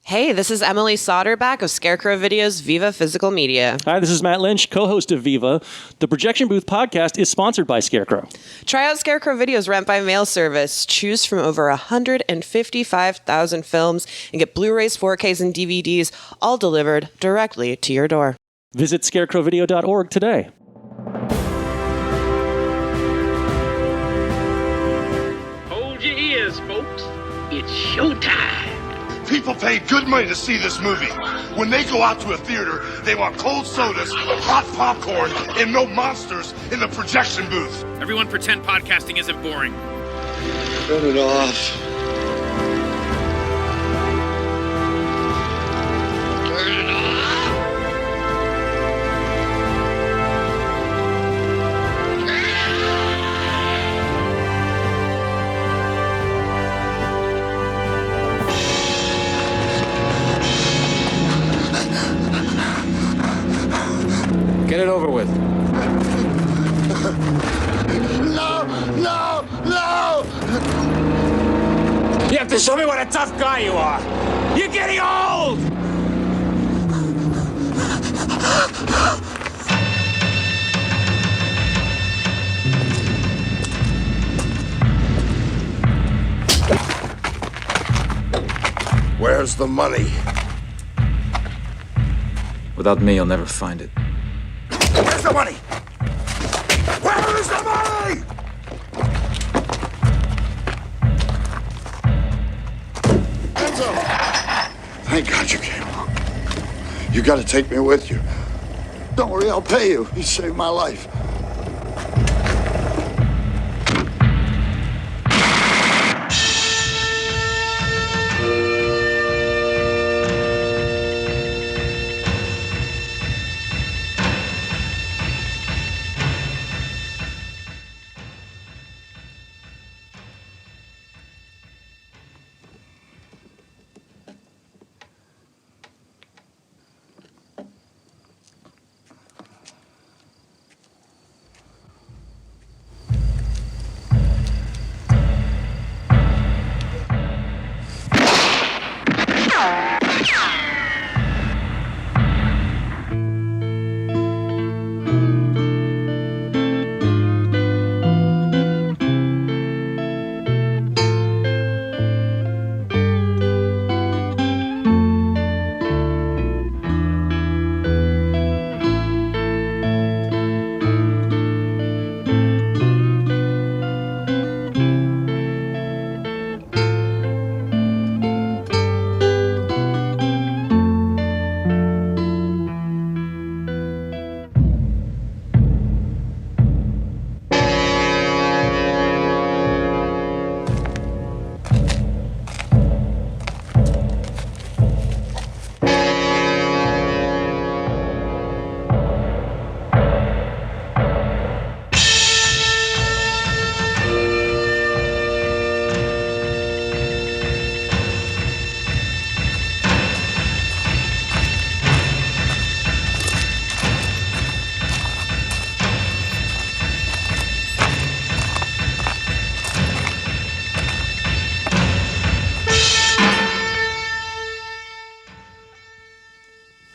Hey, this is Emily Soderback of Scarecrow Video's Viva Physical Media. Hi, this is Matt Lynch, co-host of Viva. The Projection Booth podcast is sponsored by Scarecrow. Try out Scarecrow Video's rent-by-mail service. Choose from over 155,000 films and get Blu-rays, 4Ks, and DVDs, all delivered directly to your door. Visit scarecrowvideo.org today. Hold your ears, folks. It's showtime. People pay good money to see this movie. When they go out to a theater, they want cold sodas, hot popcorn, and no monsters in the projection booth. Everyone pretend podcasting isn't boring. Turn it off. Turn it off. Get it over with. No! You have to show me what a tough guy you are. You're getting old! Where's the money? Without me, you'll never find it. Where's the money? Where is the money? Enzo! Thank God you came along. You gotta take me with you. Don't worry, I'll pay you. You saved my life.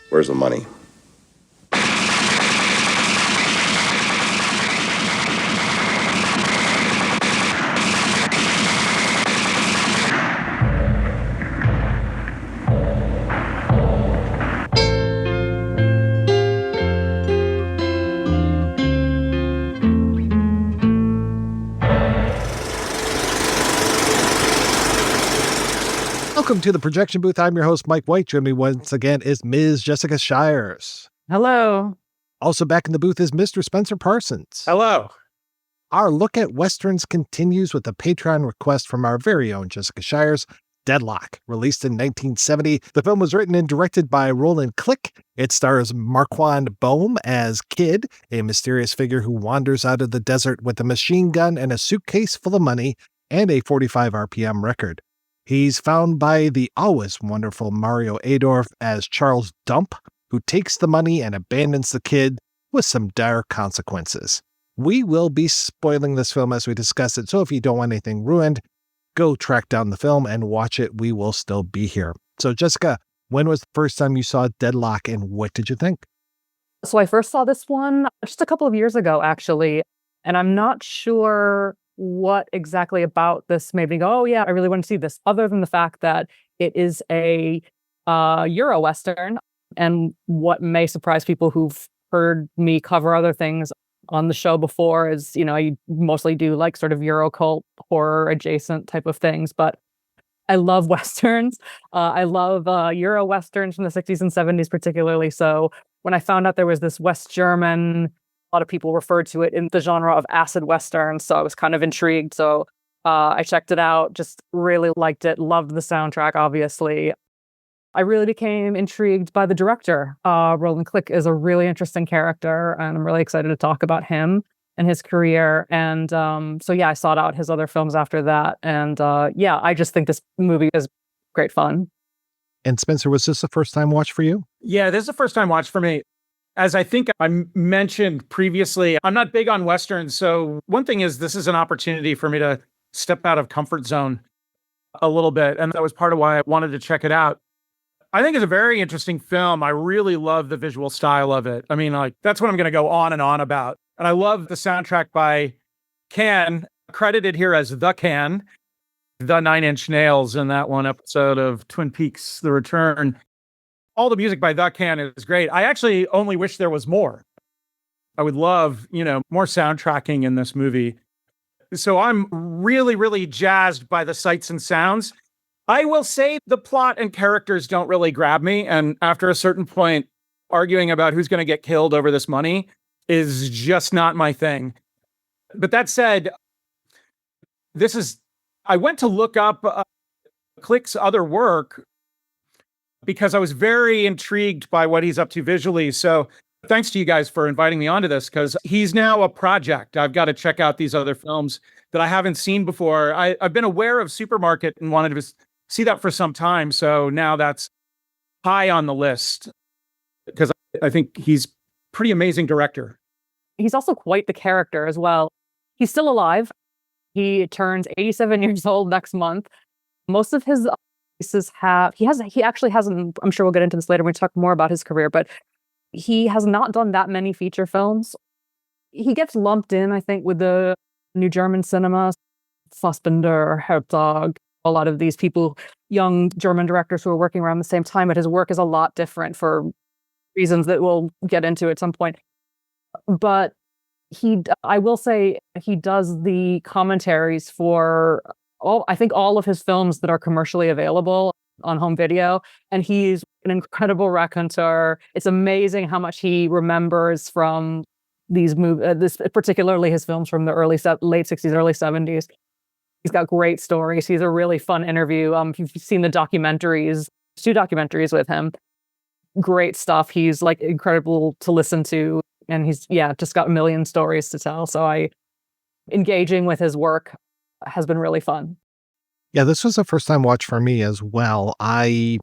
Where's the money? Welcome to the Projection Booth. I'm your host, Mike White. Joining me once again is Ms. Jessica Shires. Hello. Also back in the booth is Mr. Spencer Parsons. Hello. Our look at Westerns continues with a Patreon request from our very own Jessica Shires, Deadlock. Released in 1970, the film was written and directed by Roland Klick. It stars Marquard Bohm as Kid, a mysterious figure who wanders out of the desert with a machine gun and a suitcase full of money and a 45 RPM record. He's found by the always wonderful Mario Adorf as Charles Dump, who takes the money and abandons the kid with some dire consequences. We will be spoiling this film as we discuss it, so if you don't want anything ruined, go track down the film and watch it. We will still be here. So, Jessica, when was the first time you saw Deadlock and what did you think? So I first saw this one just a couple of years ago, actually, and I'm not sure what exactly about this made me go, oh yeah, I really want to see this, other than the fact that it is a Euro Western, and what may surprise people who've heard me cover other things on the show before is, I mostly do like sort of Euro cult horror adjacent type of things, but I love Westerns. I love Euro Westerns from the 60s and 70s particularly. So when I found out there was this West German, a lot of people referred to it in the genre of acid Western. So I was kind of intrigued. So I checked it out, just really liked it, loved the soundtrack, obviously. I really became intrigued by the director. Roland Klick is a really interesting character, and I'm really excited to talk about him and his career. And so, yeah, I sought out his other films after that. And yeah, I just think this movie is great fun. And Spencer, was this a first time watch for you? Yeah, this is a first time watch for me. As I think I mentioned previously, I'm not big on Westerns. So one thing is this is an opportunity for me to step out of comfort zone a little bit. And that was part of why I wanted to check it out. I think it's a very interesting film. I really love the visual style of it. I mean, like, that's what I'm going to go on and on about. And I love the soundtrack by Can, credited here as The Can, the Nine Inch Nails in that one episode of Twin Peaks, The Return. All the music by The Can is great. I actually only wish there was more. I would love, more soundtracking in this movie. So I'm really, really jazzed by the sights and sounds. I will say the plot and characters don't really grab me. And after a certain point, arguing about who's going to get killed over this money is just not my thing. But that said, I went to look up Klick's other work because I was very intrigued by what he's up to visually. So thanks to you guys for inviting me onto this, because he's now a project. I've got to check out these other films that I haven't seen before. I've been aware of Supermarket and wanted to see that for some time. So now that's high on the list because I think he's pretty amazing director. He's also quite the character as well. He's still alive. He turns 87 years old next month. Most of his pieces he actually hasn't, I'm sure we'll get into this later when we talk more about his career, but he has not done that many feature films. He gets lumped in, I think, with the new German cinema, Fassbinder, Herzog, a lot of these people, young German directors who are working around the same time, but his work is a lot different for reasons that we'll get into at some point. But I will say he does the commentaries for I think all of his films that are commercially available on home video, and he's an incredible raconteur. It's amazing how much he remembers from these movies, particularly his films from the late 60s, early 70s. He's got great stories. He's a really fun interview. If you've seen the documentaries, 2 documentaries with him, great stuff. He's like incredible to listen to, and he's just got a million stories to tell. So engaging with his work has been really fun. Yeah, this was a first time watch for me as well. I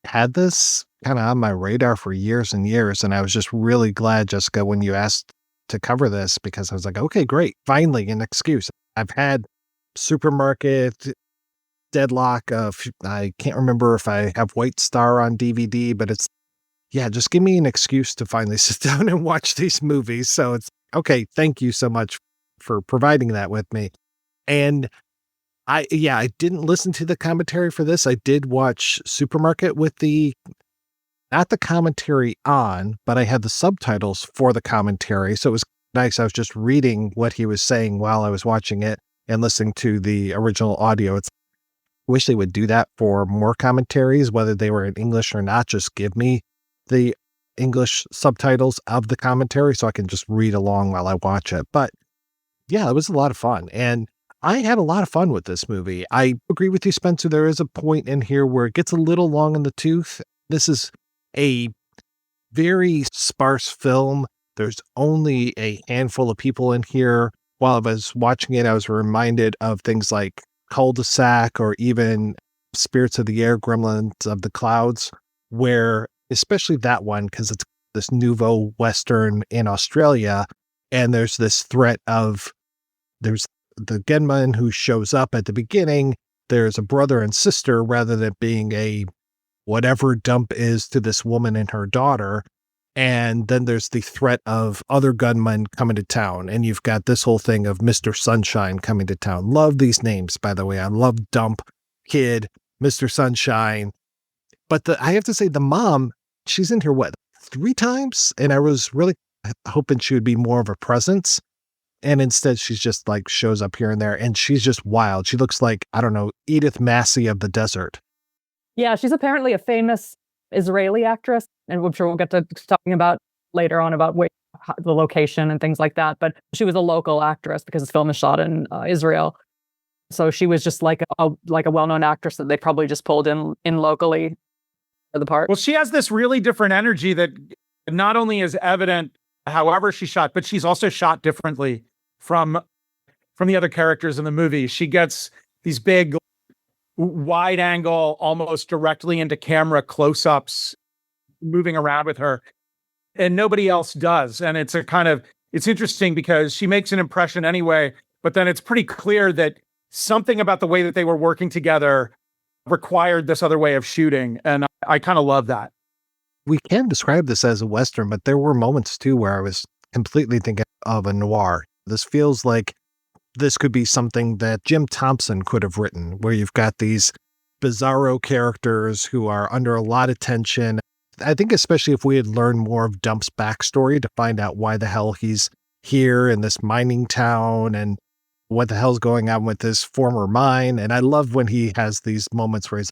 had this kind of on my radar for years and years, and I was just really glad, Jessica, when you asked to cover this, because I was like, okay, great, finally an excuse. I've had Supermarket, Deadlock, I can't remember if I have White Star on DVD, but just give me an excuse to finally sit down and watch these movies. So it's okay. Thank you so much for providing that with me. And I didn't listen to the commentary for this. I did watch Supermarket with not the commentary on, but I had the subtitles for the commentary. So it was nice. I was just reading what he was saying while I was watching it and listening to the original audio. I wish they would do that for more commentaries, whether they were in English or not. Just give me the English subtitles of the commentary so I can just read along while I watch it. But yeah, it was a lot of fun. And I had a lot of fun with this movie. I agree with you, Spencer. There is a point in here where it gets a little long in the tooth. This is a very sparse film. There's only a handful of people in here. While I was watching it, I was reminded of things like Cul-de-sac or even Spirits of the Air, Gremlins of the Clouds, where especially that one, because it's this nouveau Western in Australia, and there's this threat of there's the gunman who shows up at the beginning. There's a brother and sister rather than being a whatever dump is to this woman and her daughter. And then there's the threat of other gunmen coming to town. And you've got this whole thing of Mr. Sunshine coming to town. Love these names, by the way. I love Dump, Kid, Mr. Sunshine. But I have to say, the mom, she's in here, 3 times? And I was really hoping she would be more of a presence. And instead, she's just like shows up here and there. And she's just wild. She looks like, I don't know, Edith Massey of the desert. Yeah, she's apparently a famous Israeli actress, and I'm sure we'll get to talking about later on about the location and things like that. But she was a local actress because this film is shot in Israel, so she was just like a well-known actress that they probably just pulled in locally for the part. Well, she has this really different energy that not only is evident however she's shot, but she's also shot differently from the other characters in the movie. She gets these big, wide angle, almost directly into camera close-ups moving around with her, and nobody else does. And it's it's interesting because she makes an impression anyway, but then it's pretty clear that something about the way that they were working together required this other way of shooting. And I kind of love that. We can describe this as a Western, but there were moments too where I was completely thinking of a noir. This feels like this could be something that Jim Thompson could have written, where you've got these bizarro characters who are under a lot of tension. I think especially if we had learned more of Dump's backstory to find out why the hell he's here in this mining town and what the hell's going on with this former mine. And I love when he has these moments where he's,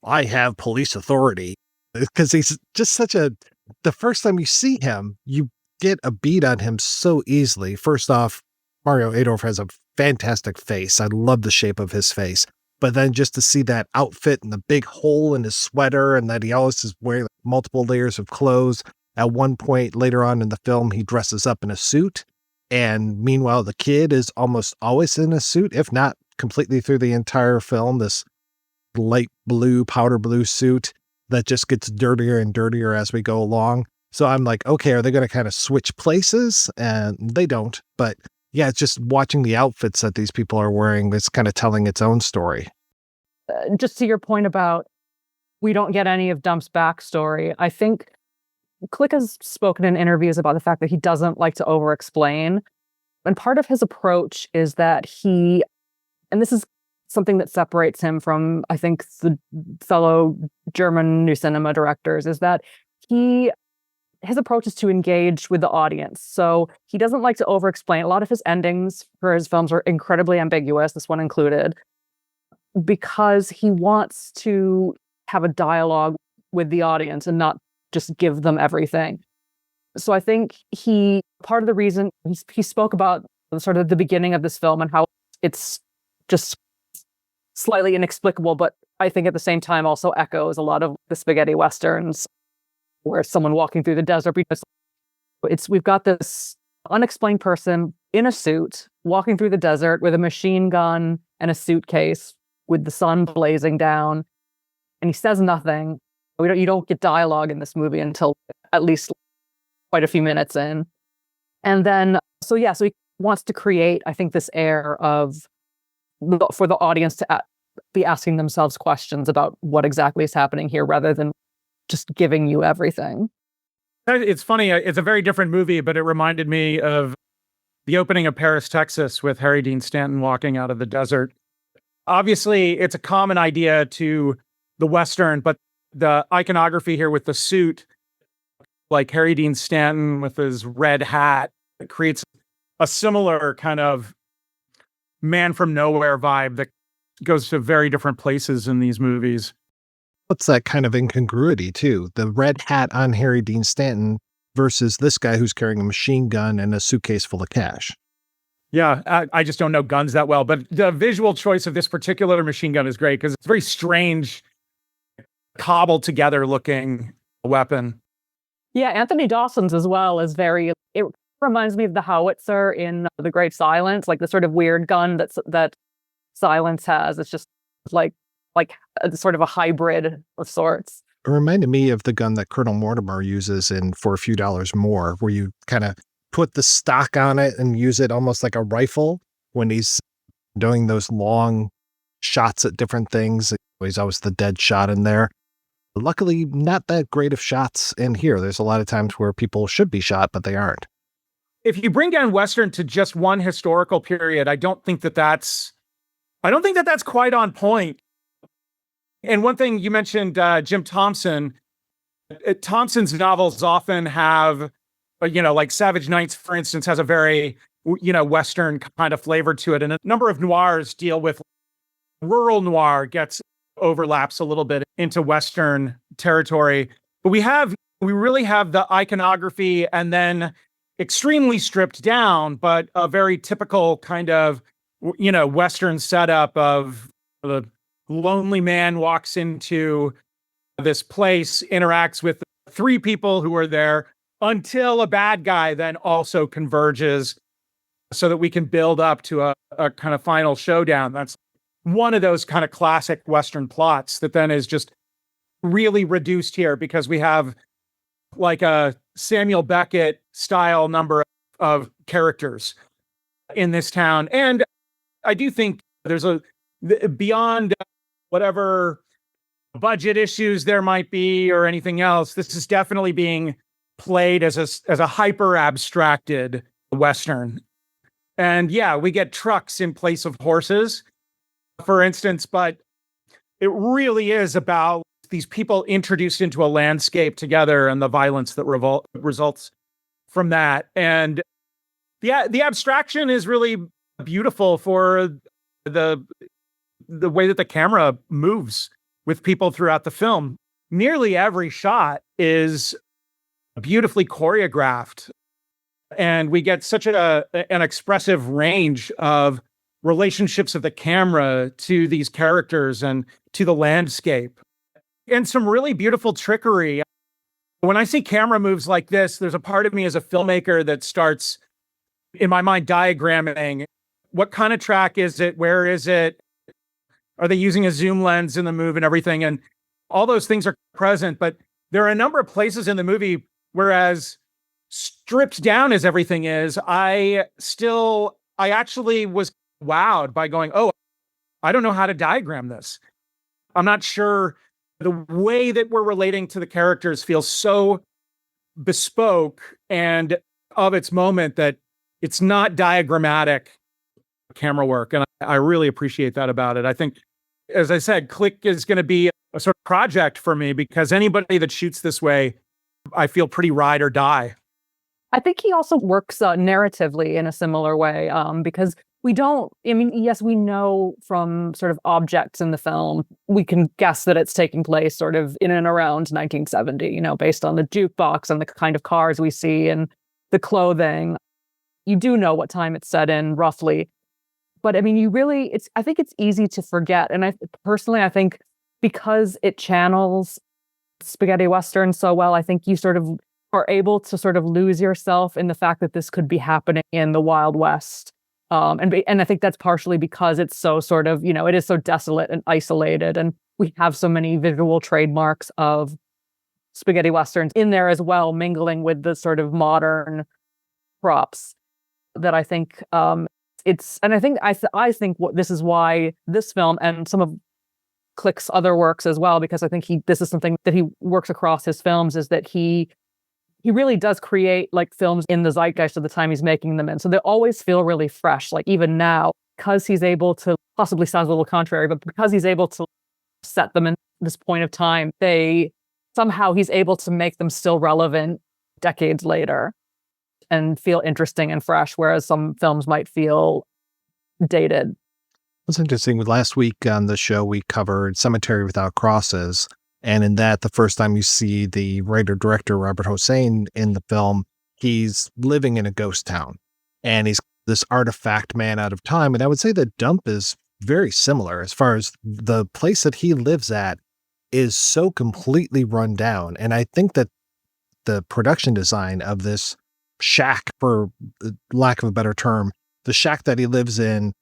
I have police authority, because he's just the first time you see him, you get a beat on him so easily. First off, Mario Adorf has a fantastic face. I love the shape of his face. But then just to see that outfit and the big hole in his sweater, and that he always is wearing multiple layers of clothes. At one point later on in the film, he dresses up in a suit. And meanwhile, the kid is almost always in a suit, if not completely through the entire film, this light blue, powder blue suit that just gets dirtier and dirtier as we go along. So I'm like, okay, are they going to kind of switch places? And they don't. But yeah, it's just watching the outfits that these people are wearing that's kind of telling its own story. Just to your point about we don't get any of Dump's backstory, I think Klick has spoken in interviews about the fact that he doesn't like to over-explain. And part of his approach is that and this is something that separates him from, I think, the fellow German new cinema directors, is that his approach is to engage with the audience. So he doesn't like to over-explain. A lot of his endings for his films are incredibly ambiguous, this one included, because he wants to have a dialogue with the audience and not just give them everything. So I think part of the reason he spoke about sort of the beginning of this film and how it's just slightly inexplicable, but I think at the same time also echoes a lot of the spaghetti westerns where someone walking through the desert, because we've got this unexplained person in a suit walking through the desert with a machine gun and a suitcase with the sun blazing down, and he says nothing. You don't get dialogue in this movie until at least quite a few minutes in. And then, so he wants to create, I think, this air for the audience to be asking themselves questions about what exactly is happening here, rather than just giving you everything. It's funny. It's a very different movie, but it reminded me of the opening of Paris, Texas, with Harry Dean Stanton walking out of the desert. Obviously, it's a common idea to the Western, but the iconography here with the suit, like Harry Dean Stanton with his red hat, it creates a similar kind of man from nowhere vibe that goes to very different places in these movies. What's that kind of incongruity too? The red hat on Harry Dean Stanton versus this guy who's carrying a machine gun and a suitcase full of cash. Yeah, I just don't know guns that well, but the visual choice of this particular machine gun is great because it's very strange, cobbled together looking weapon. Yeah, Anthony Dawson's as well is it reminds me of the howitzer in The Great Silence, like the sort of weird gun that Silence has. It's just like a, sort of a hybrid of sorts. It reminded me of the gun that Colonel Mortimer uses in For a Few Dollars More, where you kind of put the stock on it and use it almost like a rifle when he's doing those long shots at different things. He's always the dead shot in there. Luckily, not that great of shots in here. There's a lot of times where people should be shot, but they aren't. If you bring down Western to just one historical period, I don't think that that's quite on point. And one thing you mentioned, Jim Thompson. Thompson's novels often have, like Savage Nights, for instance, has a very, Western kind of flavor to it. And a number of noirs deal with rural noir, overlaps a little bit into Western territory. But we really have the iconography and then extremely stripped down, but a very typical kind of, Western setup of the lonely man walks into this place, interacts with three people who are there until a bad guy then also converges so that we can build up to a kind of final showdown. That's one of those kind of classic Western plots that then is just really reduced here because we have like a Samuel Beckett style number of characters in this town. And I do think there's beyond whatever budget issues there might be or anything else, this is definitely being played as a hyper abstracted Western. And yeah, we get trucks in place of horses, for instance, but it really is about these people introduced into a landscape together and the violence that results from that. And the abstraction is really beautiful for the way that the camera moves with people throughout the film. Nearly every shot is beautifully choreographed, and we get such an expressive range of relationships of the camera to these characters and to the landscape, and some really beautiful trickery. When I see camera moves like this, there's a part of me as a filmmaker that starts, in my mind, diagramming what kind of track is it, where is it, are they using a zoom lens in the move and everything, and all those things are present. But there are a number of places in the movie whereas stripped down as everything is, I actually was wowed by going, oh, I don't know how to diagram this. I'm not sure. The way that we're relating to the characters feels so bespoke and of its moment that it's not diagrammatic camera work. And I really appreciate that about it. I think, as I said, Klick is going to be a sort of project for me because anybody that shoots this way, I feel pretty ride or die. I think he also works narratively in a similar way because yes, we know from sort of objects in the film, we can guess that it's taking place sort of in and around 1970, based on the jukebox and the kind of cars we see and the clothing. You do know what time it's set in roughly. But I mean, I think it's easy to forget. And I think because it channels spaghetti Western so well, I think you sort of are able to sort of lose yourself in the fact that this could be happening in the Wild West. And I think that's partially because it's so sort of, it is so desolate and isolated. And we have so many visual trademarks of spaghetti Westerns in there as well, mingling with the sort of modern props that I think I think this is why this film and some of Klick's other works as well, because I think this is something that he works across his films, is that he really does create like films in the zeitgeist of the time he's making them in. So they always feel really fresh. Like even now, because he's able to, possibly sounds a little contrary, but because he's able to set them in this point of time, he's able to make them still relevant decades later and feel interesting and fresh, whereas some films might feel dated. It's interesting. Last week on the show, we covered Cemetery Without Crosses. And in that, the first time you see the writer-director Robert Hossein in the film, he's living in a ghost town. And he's this artifact man out of time. And I would say that Dump is very similar as far as the place that he lives at is so completely run down. And I think that the production design of this shack, for lack of a better term, the shack that he lives in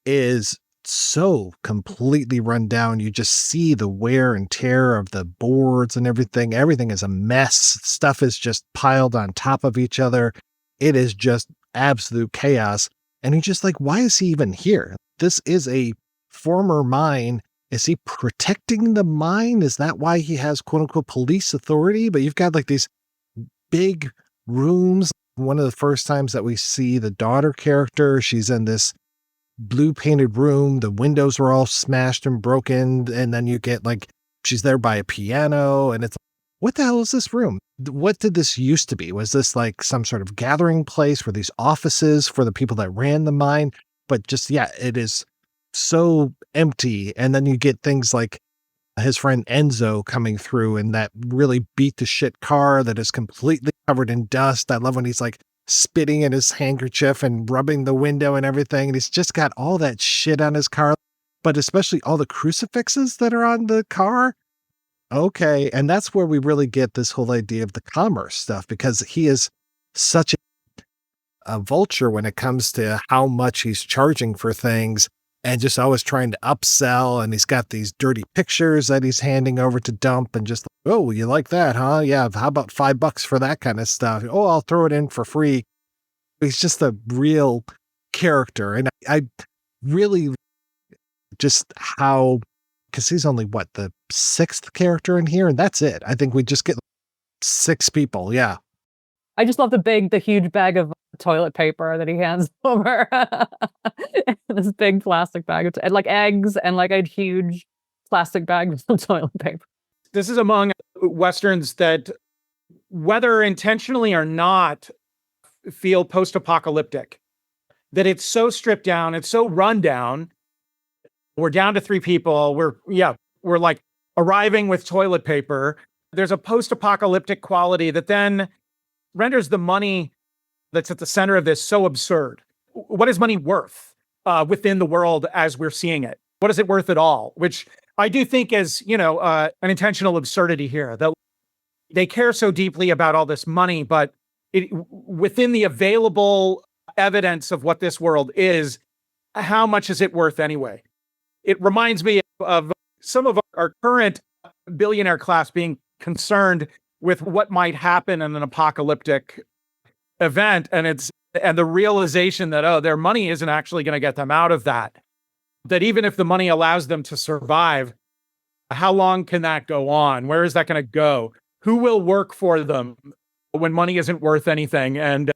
is so completely run down. You just see the wear and tear of the boards and everything. Everything is a mess. Stuff is just piled on top of each other. It is just absolute chaos. And you're just like, why is he even here? This is a former mine is he protecting the mine? Is that why he has quote unquote police authority? But you've got like these big rooms. One of the first times that we see the daughter character, she's in this blue painted room. The windows are all smashed and broken. And then you get like, she's there by a piano, and it's, what the hell is this room? What did this used to be? Was this like some sort of gathering place for these offices for the people that ran the mine? But just, yeah, it is so empty. And then you get things like his friend Enzo coming through in that really beat to shit car that is completely covered in dust. I love when he's like spitting in his handkerchief and rubbing the window and everything. And he's just got all that shit on his car, but especially all the crucifixes that are on the car. Okay. And that's where we really get this whole idea of the commerce stuff, because he is such a vulture when it comes to how much he's charging for things, and just always trying to upsell. And he's got these dirty pictures that he's handing over to dump, and just, oh, you like that, huh? Yeah. How about $5 for that kind of stuff? Oh, I'll throw it in for free. He's just a real character. And I really just how, because he's only the 6th character in here, and that's it. I think we just get 6 people. Yeah. I just love the huge bag of toilet paper that he hands over. This big plastic bag of and like eggs and like a huge plastic bag of toilet paper. This is among Westerns that, whether intentionally or not, feel post-apocalyptic. That it's so stripped down, it's so run down. We're down to 3 people. We're like arriving with toilet paper. There's a post-apocalyptic quality that then renders the money that's at the center of this so absurd. What is money worth within the world as we're seeing it? What is it worth at all? Which I do think is, an intentional absurdity here. That they care so deeply about all this money, but within the available evidence of what this world is, how much is it worth anyway? It reminds me of some of our current billionaire class being concerned with what might happen in an apocalyptic event. And the realization that, their money isn't actually going to get them out of that. That even if the money allows them to survive, how long can that go on? Where is that going to go? Who will work for them when money isn't worth anything and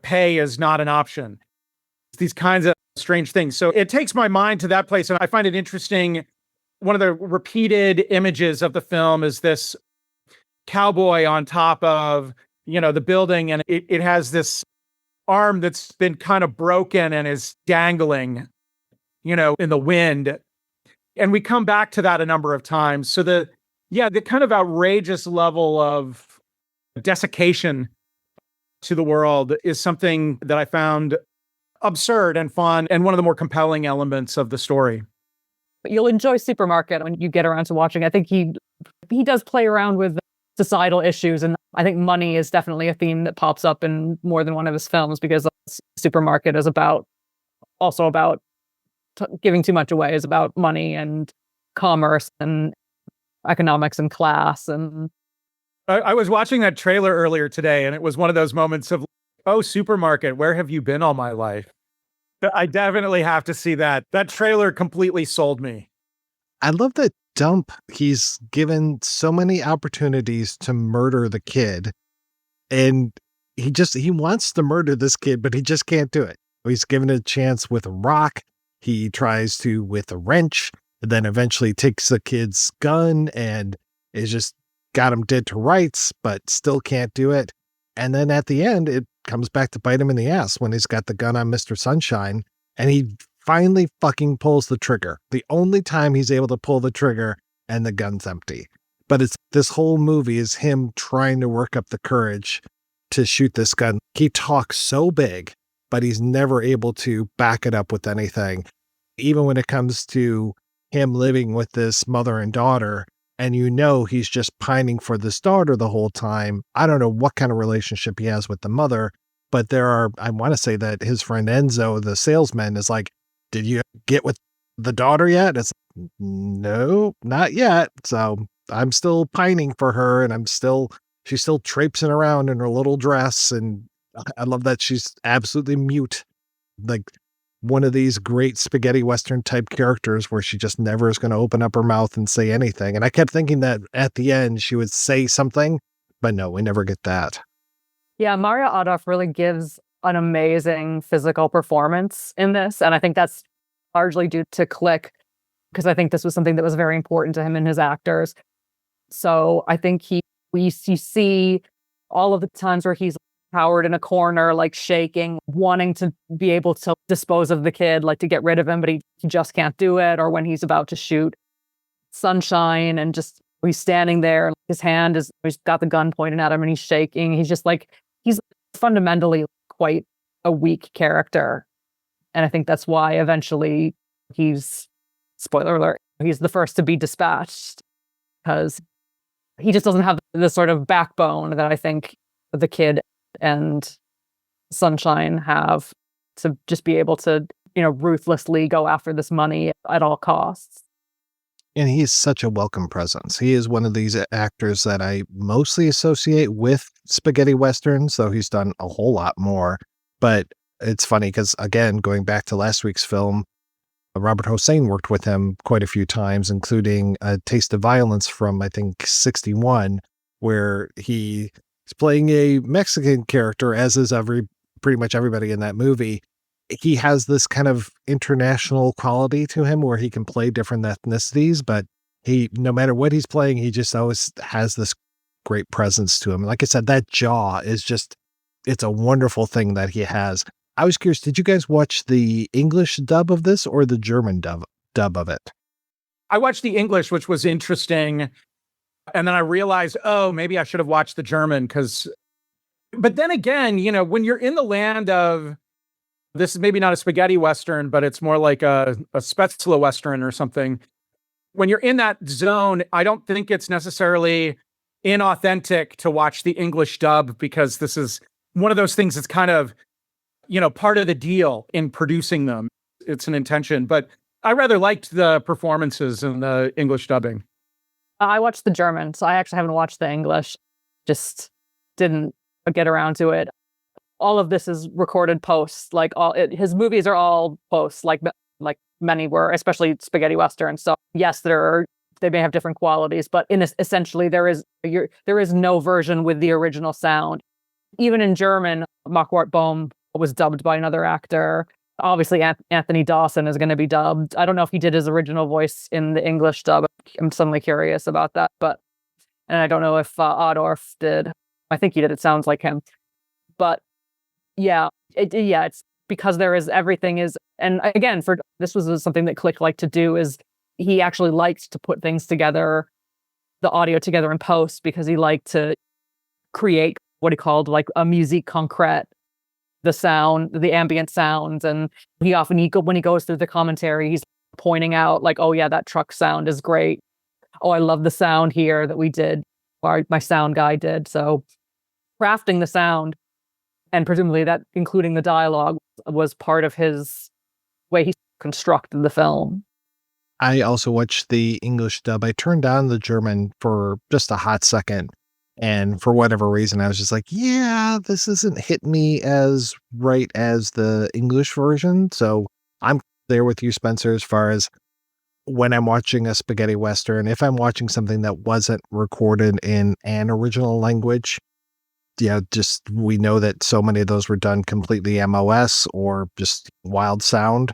pay is not an option? These kinds of strange things. So it takes my mind to that place. And I find it interesting. One of the repeated images of the film is this cowboy on top of, the building. And it has this arm that's been kind of broken and is dangling, in the wind. And we come back to that a number of times. So the kind of outrageous level of desiccation to the world is something that I found absurd and fun, and one of the more compelling elements of the story. But you'll enjoy Supermarket when you get around to watching. I think he does play around with societal issues, and I think money is definitely a theme that pops up in more than one of his films, because Supermarket is about giving too much away, is about money and commerce and economics and class. And I was watching that trailer earlier today, and it was one of those moments of, oh, Supermarket, where have you been all my life? I definitely have to see that. That trailer completely sold me. I love that Dump. He's given so many opportunities to murder the kid, and he wants to murder this kid, but he just can't do it. He's given it a chance with a rock. He tries to with a wrench, and then eventually takes the kid's gun and is just got him dead to rights, but still can't do it. And then at the end, it comes back to bite him in the ass when he's got the gun on Mr. Sunshine, and he finally fucking pulls the trigger. The only time he's able to pull the trigger, and the gun's empty. But this whole movie is him trying to work up the courage to shoot this gun. He talks so big, but he's never able to back it up with anything. Even when it comes to him living with this mother and daughter, and he's just pining for this daughter the whole time. I don't know what kind of relationship he has with the mother, but I want to say that his friend Enzo, the salesman, is like, did you get with the daughter yet? It's no, not yet. So I'm still pining for her, and she's still traipsing around in her little dress. And I love that she's absolutely mute. Like, one of these great spaghetti Western type characters where she just never is going to open up her mouth and say anything. And I kept thinking that at the end she would say something, but no, we never get that. Yeah, Maria Adorf really gives an amazing physical performance in this. And I think that's largely due to Klick, because I think this was something that was very important to him and his actors. So I think you see all of the times where he's cowered in a corner, like shaking, wanting to be able to dispose of the kid, like to get rid of him, but he just can't do it. Or when he's about to shoot Sunshine and just he's standing there, and his hand is, he's got the gun pointed at him and he's shaking. He's just like, he's fundamentally quite a weak character. And I think that's why eventually he's, spoiler alert, he's the first to be dispatched, because he just doesn't have the sort of backbone that I think the kid and Sunshine have to just be able to, ruthlessly go after this money at all costs. And he's such a welcome presence. He is one of these actors that I mostly associate with spaghetti westerns, though he's done a whole lot more. But it's funny because, again, going back to last week's film, Robert Hossein worked with him quite a few times, including A Taste of Violence from, I think, 1961, where he's playing a Mexican character, as is pretty much everybody in that movie. He has this kind of international quality to him where he can play different ethnicities, but no matter what he's playing, he just always has this great presence to him. And like I said, that jaw is just, it's a wonderful thing that he has. I was curious, did you guys watch the English dub of this or the German dub of it? I watched the English, which was interesting. And then I realized, maybe I should have watched the German but then again, when you're in the land of, this is maybe not a spaghetti Western, but it's more like a Spätzle Western or something. When you're in that zone, I don't think it's necessarily inauthentic to watch the English dub, because this is one of those things that's kind of, part of the deal in producing them. It's an intention, but I rather liked the performances in the English dubbing. I watched the German, so I actually haven't watched the English. Just didn't get around to it. All of this is recorded posts. His movies are all posts, like many were, especially spaghetti westerns. So yes, they may have different qualities, but essentially there is no version with the original sound. Even in German, Marquard Bohm was dubbed by another actor. Obviously, Anthony Dawson is going to be dubbed. I don't know if he did his original voice in the English dub. I'm suddenly curious about that, and I don't know if Adorf did. I think he did. It sounds like him, but yeah, it's because everything is, and again, this was something that Klick liked to do, is he actually liked to put things together, the audio together in post, because he liked to create what he called like a musique concrète, the sound, the ambient sounds. And when he goes through the commentary, he's pointing out like, oh yeah, that truck sound is great. Oh, I love the sound here that we did, or my sound guy did. So crafting the sound, and presumably that including the dialogue, was part of his way he constructed the film. I also watched the English dub. I turned on the German for just a hot second. And for whatever reason, I was just like, yeah, this isn't hit me as right as the English version. So I'm there with you, Spencer, as far as when I'm watching a spaghetti Western, if I'm watching something that wasn't recorded in an original language, we know that so many of those were done completely MOS or just wild sound.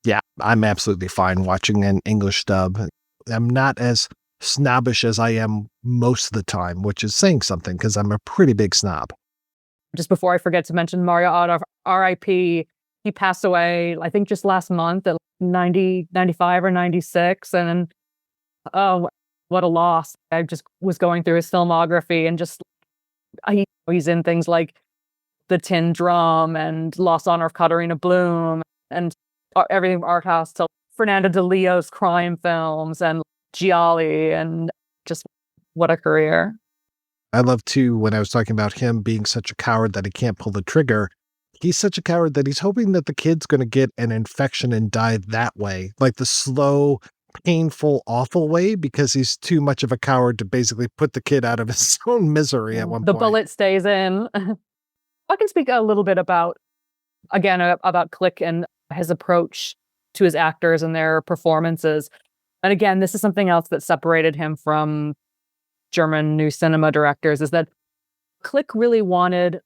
Yeah, I'm absolutely fine watching an English dub. I'm not as snobbish as I am most of the time, which is saying something because I'm a pretty big snob. Just before I forget to mention Mario Adorf, R.I.P. He passed away, I think, just last month at 95 or 96. And oh, what a loss. I just was going through his filmography and just, he's in things like The Tin Drum and Lost Honor of Katarina Bloom and everything from art house to Fernando de Leo's crime films and Gialli, and just what a career. I love too, when I was talking about him being such a coward that he can't pull the trigger, he's such a coward that he's hoping that the kid's going to get an infection and die that way, like the slow, painful, awful way, because he's too much of a coward to basically put the kid out of his own misery at one point. The bullet stays in. I can speak a little bit about Klick and his approach to his actors and their performances. And again, this is something else that separated him from German new cinema directors, is that Klick really wanted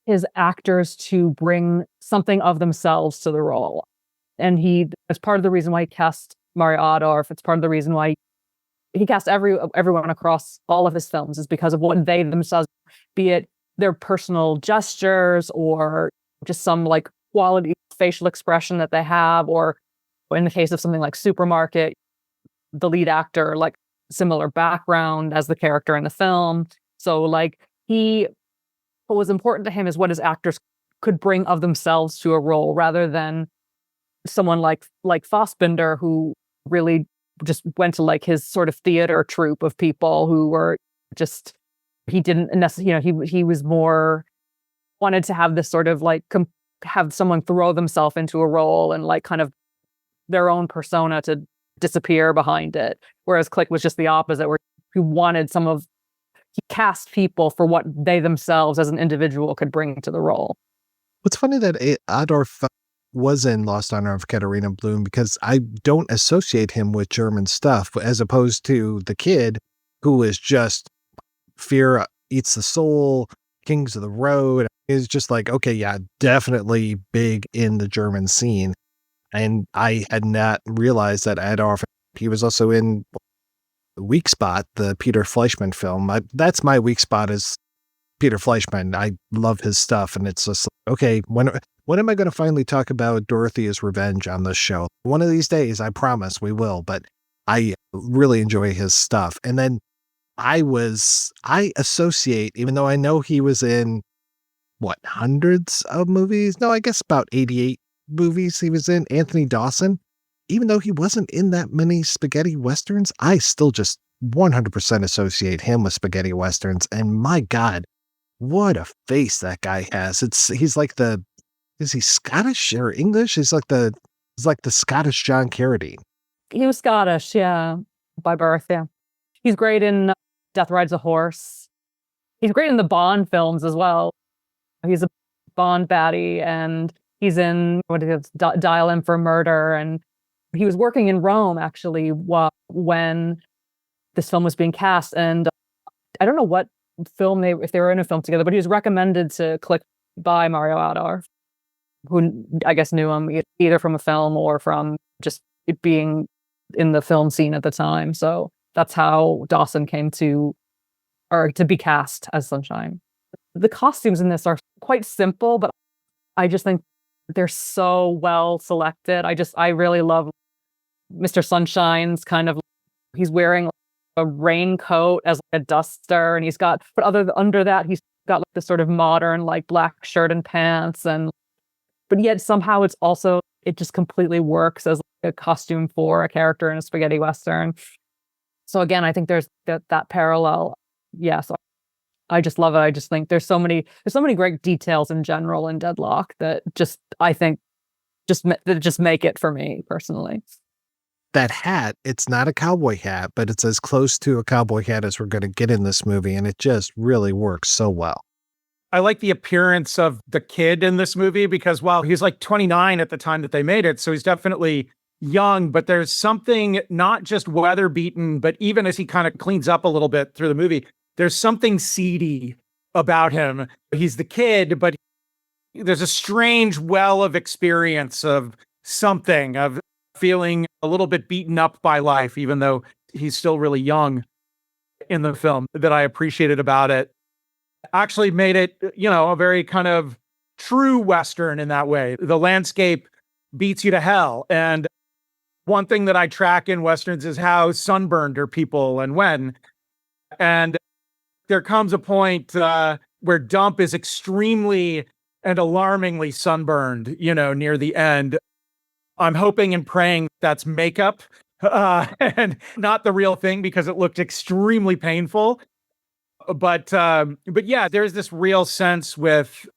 his actors to bring something of themselves to the role. And it's part of the reason why he cast Mario Adorf. It's part of the reason why he cast everyone across all of his films, is because of what they themselves, be it their personal gestures or just some like quality facial expression that they have, or in the case of something like Supermarket, the lead actor, like similar background as the character in the film. So like what was important to him is what his actors could bring of themselves to a role, rather than someone like Fassbinder, who really just went to like his sort of theater troupe of people who were just, he didn't necessarily, he was more wanted to have this sort of like have someone throw themselves into a role and like kind of their own persona to disappear behind it. Whereas Klick was just the opposite, where he cast people for what they themselves as an individual could bring to the role. What's funny that Adorf was in Lost Honor of Katharina Blum, because I don't associate him with German stuff, as opposed to the kid who is just Fear Eats the Soul, Kings of the Road. Is just like, okay, yeah, definitely big in the German scene. And I had not realized that Adorf, he was also in Weak Spot, the Peter Fleischman film. That's my weak spot, is Peter Fleischman. I love his stuff, and it's just like, okay, when am I going to finally talk about Dorothea's Revenge on this show? One of these days, I promise we will, but I really enjoy his stuff. And then I associate, even though I know he was in, hundreds of movies? No, I guess about 88 movies he was in, Anthony Dawson. Even though he wasn't in that many spaghetti westerns, I still just 100% associate him with spaghetti westerns. And my God, what a face that guy has. He's like is he Scottish or English? He's like the Scottish John Carradine. He was Scottish, yeah, by birth, yeah. He's great in Death Rides a Horse. He's great in the Bond films as well. He's a Bond baddie, and he's in Dial M for Murder, and he was working in Rome actually when this film was being cast, and I don't know what film if they were in a film together, but he was recommended to Klick by Mario Adorf, who I guess knew him either from a film or from just it being in the film scene at the time. So that's how Dawson came to be cast as Sunshine. The costumes in this are quite simple, but I just think they're so well selected. I really love Mr. Sunshine's kind of, he's wearing a raincoat as like a duster, and under that he's got like this sort of modern like black shirt and pants, but yet somehow it just completely works as like a costume for a character in a spaghetti western. So again, I think there's that parallel. Yeah, so I just love it. I just think there's so many great details in general in Deadlock that I think make it for me personally. That hat, it's not a cowboy hat, but it's as close to a cowboy hat as we're going to get in this movie, and it just really works so well. I like the appearance of the kid in this movie, because while he's like 29 at the time that they made it, so he's definitely young, but there's something not just weather beaten, but even as he kind of cleans up a little bit through the movie, there's something seedy about him. He's the kid, but there's a strange well of experience of something, of feeling a little bit beaten up by life, even though he's still really young in the film, that I appreciated about it. Actually made it, a very kind of true Western in that way. The landscape beats you to hell. And one thing that I track in Westerns is how sunburned are people and when. And there comes a point where Dump is extremely and alarmingly sunburned, near the end. I'm hoping and praying that's makeup and not the real thing, because it looked extremely painful. But yeah, there's this real sense with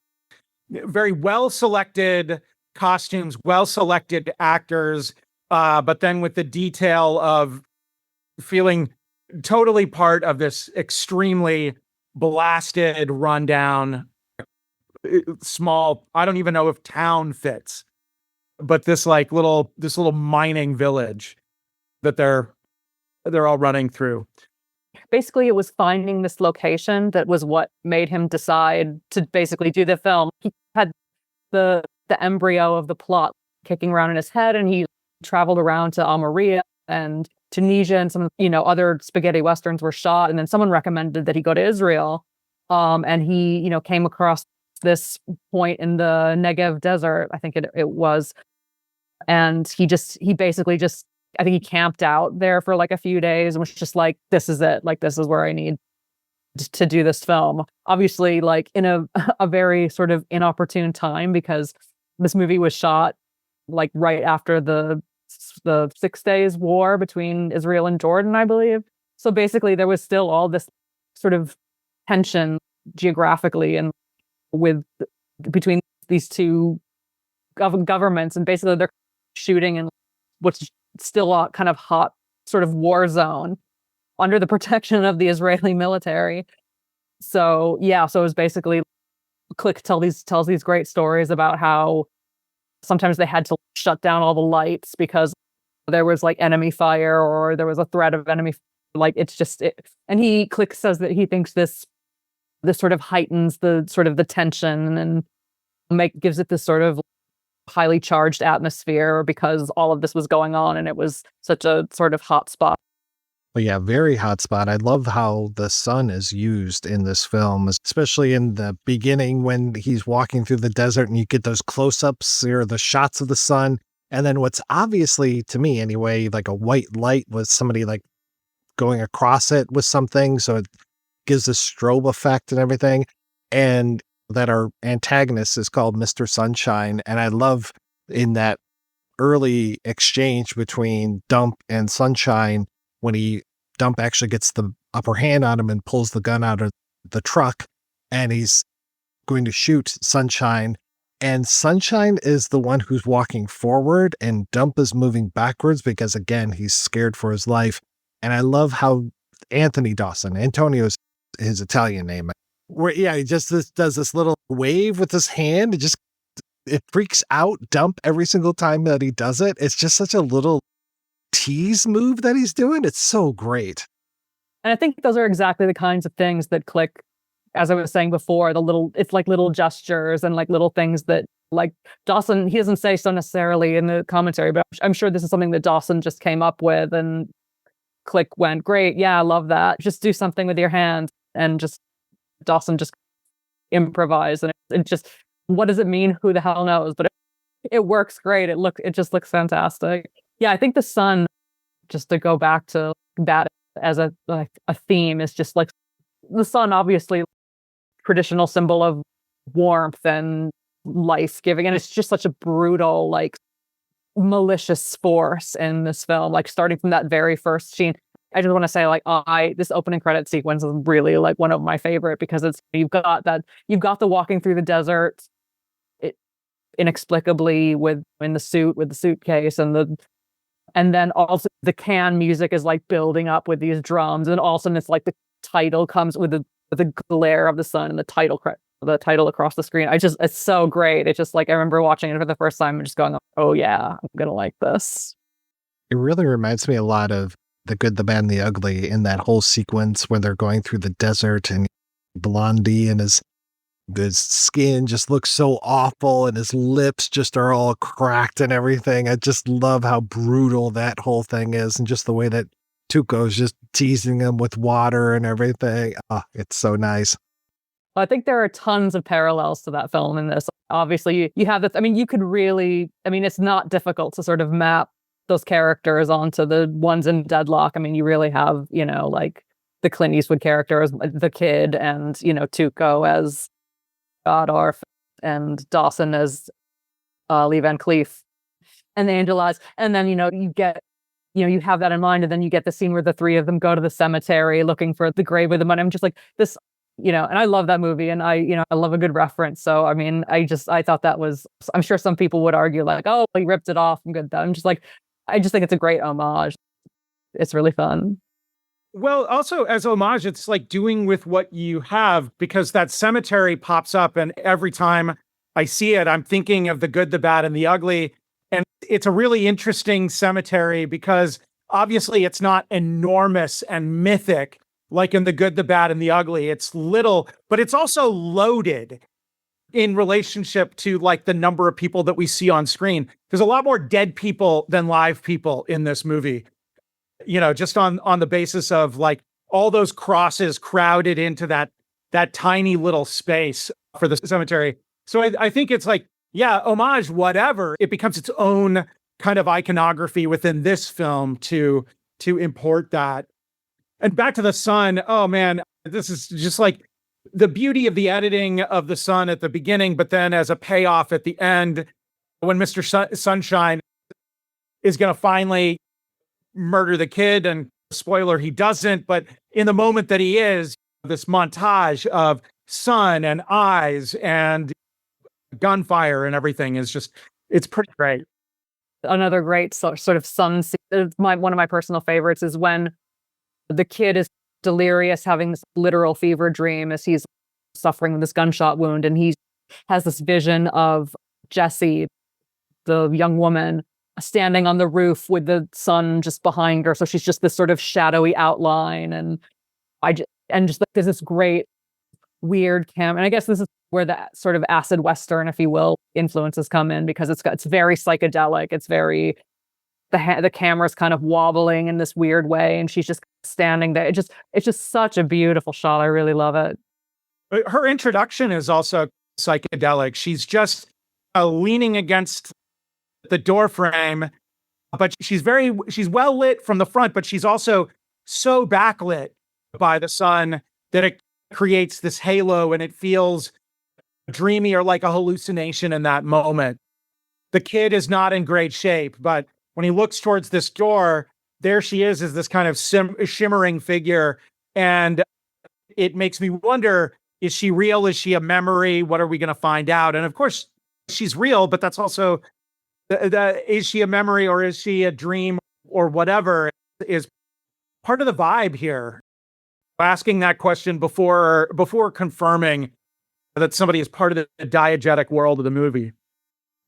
very well-selected costumes, well-selected actors, but then with the detail of feeling totally part of this extremely blasted, rundown, small, I don't even know if town fits, but this little mining village that they're all running through. Basically, it was finding this location that was what made him decide to basically do the film. He had the embryo of the plot kicking around in his head, and he traveled around to Almeria and Tunisia, and some other spaghetti westerns were shot. And then someone recommended that he go to Israel, and he came across this point in the Negev desert, I think it was, and he basically just, I think he camped out there for like a few days and was just like, this is it. Like, this is where I need to do this film. Obviously, like in a very sort of inopportune time, because this movie was shot like right after the 6 days war between Israel and Jordan, I believe. So basically there was still all this sort of tension geographically and between these two governments, and basically they're shooting in what's still a kind of hot sort of war zone under the protection of the Israeli military. So yeah, so it was basically Klick tells these great stories about how sometimes they had to shut down all the lights because there was like enemy fire or there was a threat of enemy, like it's just it. And Klick says that he thinks this sort of heightens the sort of the tension and gives it this sort of highly charged atmosphere because all of this was going on and it was such a sort of hot spot. Well, yeah, very hot spot. I love how the sun is used in this film, especially in the beginning when he's walking through the desert and you get those close-ups or the shots of the sun. And then what's obviously, to me anyway, like a white light with somebody like going across it with something. So it gives this strobe effect and everything. And that our antagonist is called Mr. Sunshine. And I love in that early exchange between Dump and Sunshine, when Dump actually gets the upper hand on him and pulls the gun out of the truck and he's going to shoot Sunshine. And Sunshine is the one who's walking forward and Dump is moving backwards because, again, he's scared for his life. And I love how Antonio's his Italian name, where, yeah, he just does this little wave with his hand. It freaks out Dump every single time that he does it. It's just such a little tease move that he's doing. It's so great. And I think those are exactly the kinds of things that Klick, as I was saying before, it's like little gestures and like little things that like Dawson, he doesn't say so necessarily in the commentary, but I'm sure this is something that Dawson just came up with and Klick went, great, yeah, I love that. Just do something with your hands, and just Dawson just improvised, and it just, what does it mean? Who the hell knows? But it works great. It just looks fantastic. Yeah, I think the sun, just to go back to that as a theme, is just like the sun, obviously traditional symbol of warmth and life giving, and it's just such a brutal, like malicious force in this film. Like starting from that very first scene, I just want to say, like, this opening credit sequence is really like one of my favorite because you've got the walking through the desert, inexplicably in the suit with the suitcase and then also the can music is like building up with these drums, and all of a sudden it's like the title comes with the glare of the sun and the title across the screen. It's so great. It's just like I remember watching it for the first time and just going, oh yeah, I'm gonna like this. It really reminds me a lot of The Good, the Bad, and the Ugly in that whole sequence when they're going through the desert and Blondie and his skin just looks so awful and his lips just are all cracked and everything. I just love how brutal that whole thing is, and just the way that Tuco's just teasing him with water and everything. Oh, it's so nice. I think there are tons of parallels to that film in this. Obviously, you have this, I mean, it's not difficult to sort of map those characters onto the ones in Deadlock. I mean, you really have, like the Clint Eastwood character as the kid, and, Tuco as Adorf, and Dawson as Lee Van Cleef, and the Angel Eyes. And then, you have that in mind, and then you get the scene where the three of them go to the cemetery looking for the grave with the money. I'm just like, this, and I love that movie, and I love a good reference. So, I mean, I thought that was, I'm sure some people would argue like, oh, he ripped it off. I'm good. I'm just like, I just think it's a great homage. It's really fun. Well, also as homage, it's like doing with what you have, because that cemetery pops up, and every time I see it, I'm thinking of The Good, the Bad, and the Ugly. And it's a really interesting cemetery because obviously it's not enormous and mythic like in The Good, the Bad, and the Ugly. It's little, but it's also loaded in relationship to like the number of people that we see on screen. There's a lot more dead people than live people in this movie, just on the basis of like all those crosses crowded into that tiny little space for the cemetery. So I think it's like, yeah, homage, whatever. It becomes its own kind of iconography within this film to import that. And back to the son. Oh man, this is just like the beauty of the editing of the son at the beginning, but then as a payoff at the end, when Mr. Sunshine is going to finally murder the kid, and spoiler, he doesn't, but in the moment that he is, this montage of sun and eyes and gunfire and everything is just, it's pretty great. Another great sort of sun scene, one of my personal favorites, is when the kid is delirious, having this literal fever dream as he's suffering with this gunshot wound, and he has this vision of Jessie, the young woman, standing on the roof with the sun just behind her, so she's just this sort of shadowy outline, and just like there's this great weird and I guess this is where the sort of acid western, if you will, influences come in, because it's very psychedelic. It's very the camera's kind of wobbling in this weird way, and she's just standing there. It's just such a beautiful shot. I really love it. Her introduction is also psychedelic. She's just leaning against the door frame, but she's well lit from the front, but she's also so backlit by the sun that it creates this halo, and it feels dreamy or like a hallucination in that moment. The kid is not in great shape, but when he looks towards this door, there she is this kind of shimmering figure. And it makes me wonder, is she real? Is she a memory? What are we going to find out? And of course, she's real, but that's also, is she a memory or is she a dream or whatever is part of the vibe here. Asking that question before confirming that somebody is part of the diegetic world of the movie.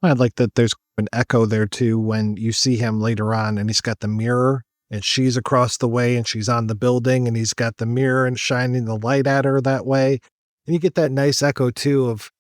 I like that there's an echo there too when you see him later on and he's got the mirror and she's across the way and she's on the building and he's got the mirror and shining the light at her that way. And you get that nice echo too of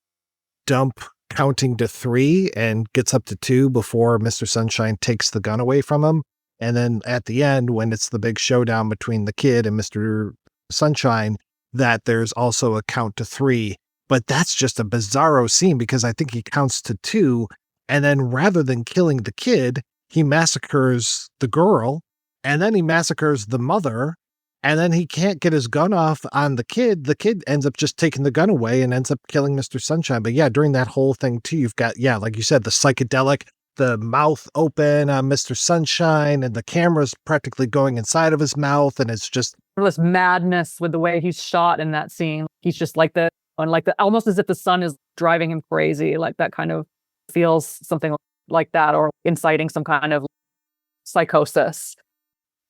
Dump counting to 3 and gets up to 2 before Mr. Sunshine takes the gun away from him. And then at the end, when it's the big showdown between the kid and Mr. Sunshine, that there's also a count to 3. But that's just a bizarro scene because I think he counts to 2, and then rather than killing the kid, he massacres the girl, and then he massacres the mother, and then he can't get his gun off on the kid. The kid ends up just taking the gun away and ends up killing Mr. Sunshine. But yeah, during that whole thing too, you've got, yeah, like you said, the psychedelic, the mouth open on Mr. Sunshine, and the camera's practically going inside of his mouth, and it's just this madness with the way he's shot in that scene. He's just like almost as if the sun is driving him crazy. Like that kind of feels something like that, or inciting some kind of psychosis.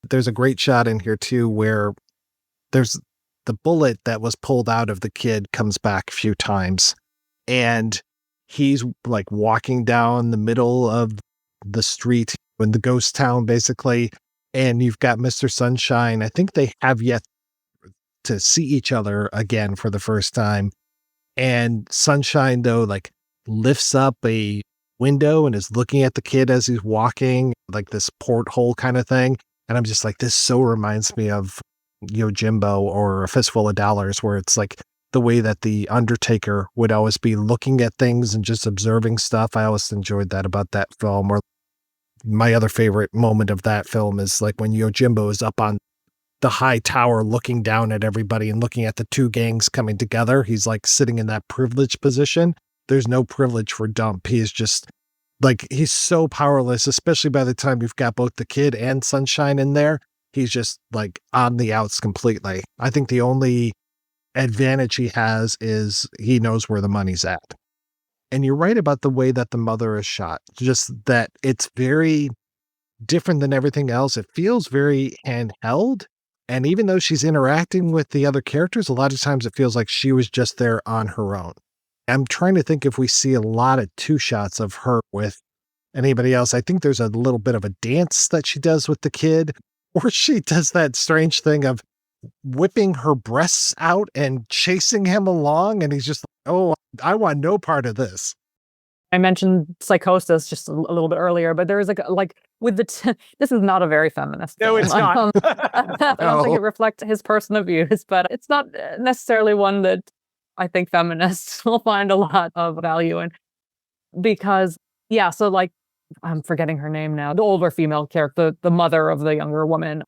There's a great shot in here too where there's the bullet that was pulled out of the kid comes back a few times, and he's like walking down the middle of the street in the ghost town basically, and you've got Mr. Sunshine. I think they have yet to see each other again for the first time, and Sunshine though like lifts up a window and is looking at the kid as he's walking, like this porthole kind of thing. And I'm just like, this so reminds me of Yojimbo or A Fistful of Dollars, where it's like the way that the Undertaker would always be looking at things and just observing stuff. I always enjoyed that about that film. Or my other favorite moment of that film is like when Yojimbo is up on the high tower looking down at everybody and looking at the two gangs coming together. He's like sitting in that privileged position. There's no privilege for Dump. He is just like, he's so powerless, especially by the time you've got both the kid and Sunshine in there. He's just like on the outs completely. I think the only advantage he has is he knows where the money's at. And you're right about the way that the mother is shot. Just that it's very different than everything else. It feels very handheld. And even though she's interacting with the other characters, a lot of times it feels like she was just there on her own. I'm trying to think if we see a lot of 2 shots of her with anybody else. I think there's a little bit of a dance that she does with the kid, or she does that strange thing of whipping her breasts out and chasing him along. And he's just like, oh, I want no part of this. I mentioned psychosis just a little bit earlier, but there is like with this is not a very feminist No, film. it's not. I don't think it reflects his personal views, but it's not necessarily one that I think feminists will find a lot of value in. Because, yeah, so like, I'm forgetting her name now, the older female character, the mother of the younger woman,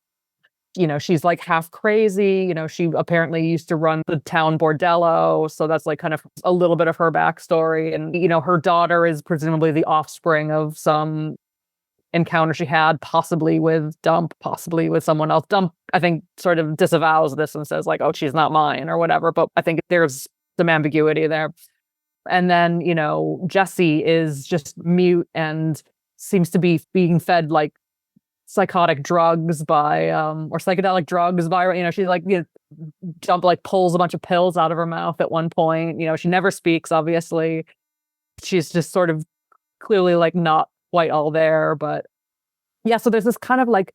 she's like half crazy. She apparently used to run the town bordello. So that's like kind of a little bit of her backstory. And, her daughter is presumably the offspring of some encounter she had, possibly with Dump, possibly with someone else. Dump, I think, sort of disavows this and says like, oh, she's not mine or whatever. But I think there's some ambiguity there. And then, Jessie is just mute and seems to be being fed like psychotic drugs by or psychedelic drugs by she like Dump like pulls a bunch of pills out of her mouth at one point. She never speaks, obviously. She's just sort of clearly like not quite all there, but yeah, so there's this kind of like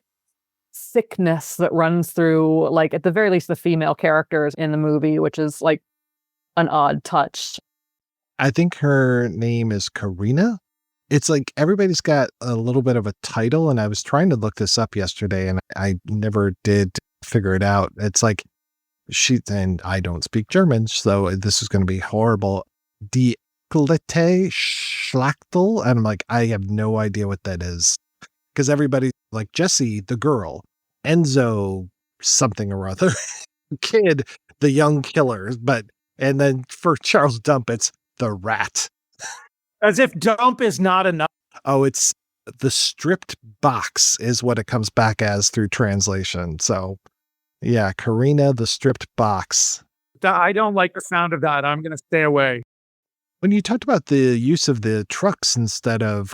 sickness that runs through, like, at the very least, the female characters in the movie, which is like an odd touch. I think her name is Karina. It's like everybody's got a little bit of a title, and I was trying to look this up yesterday, and I never did figure it out. It's like and I don't speak German, so this is going to be horrible. Die Klette Schlachtel, and I'm like, I have no idea what that is. Because everybody, like Jessie, the girl, Enzo, something or other, Kid, the young killer, and then for Charles Dump, it's the rat. As if Dump is not enough. Oh, it's the stripped box is what it comes back as through translation. So, yeah, Karina, the stripped box. I don't like the sound of that. I'm going to stay away. When you talked about the use of the trucks instead of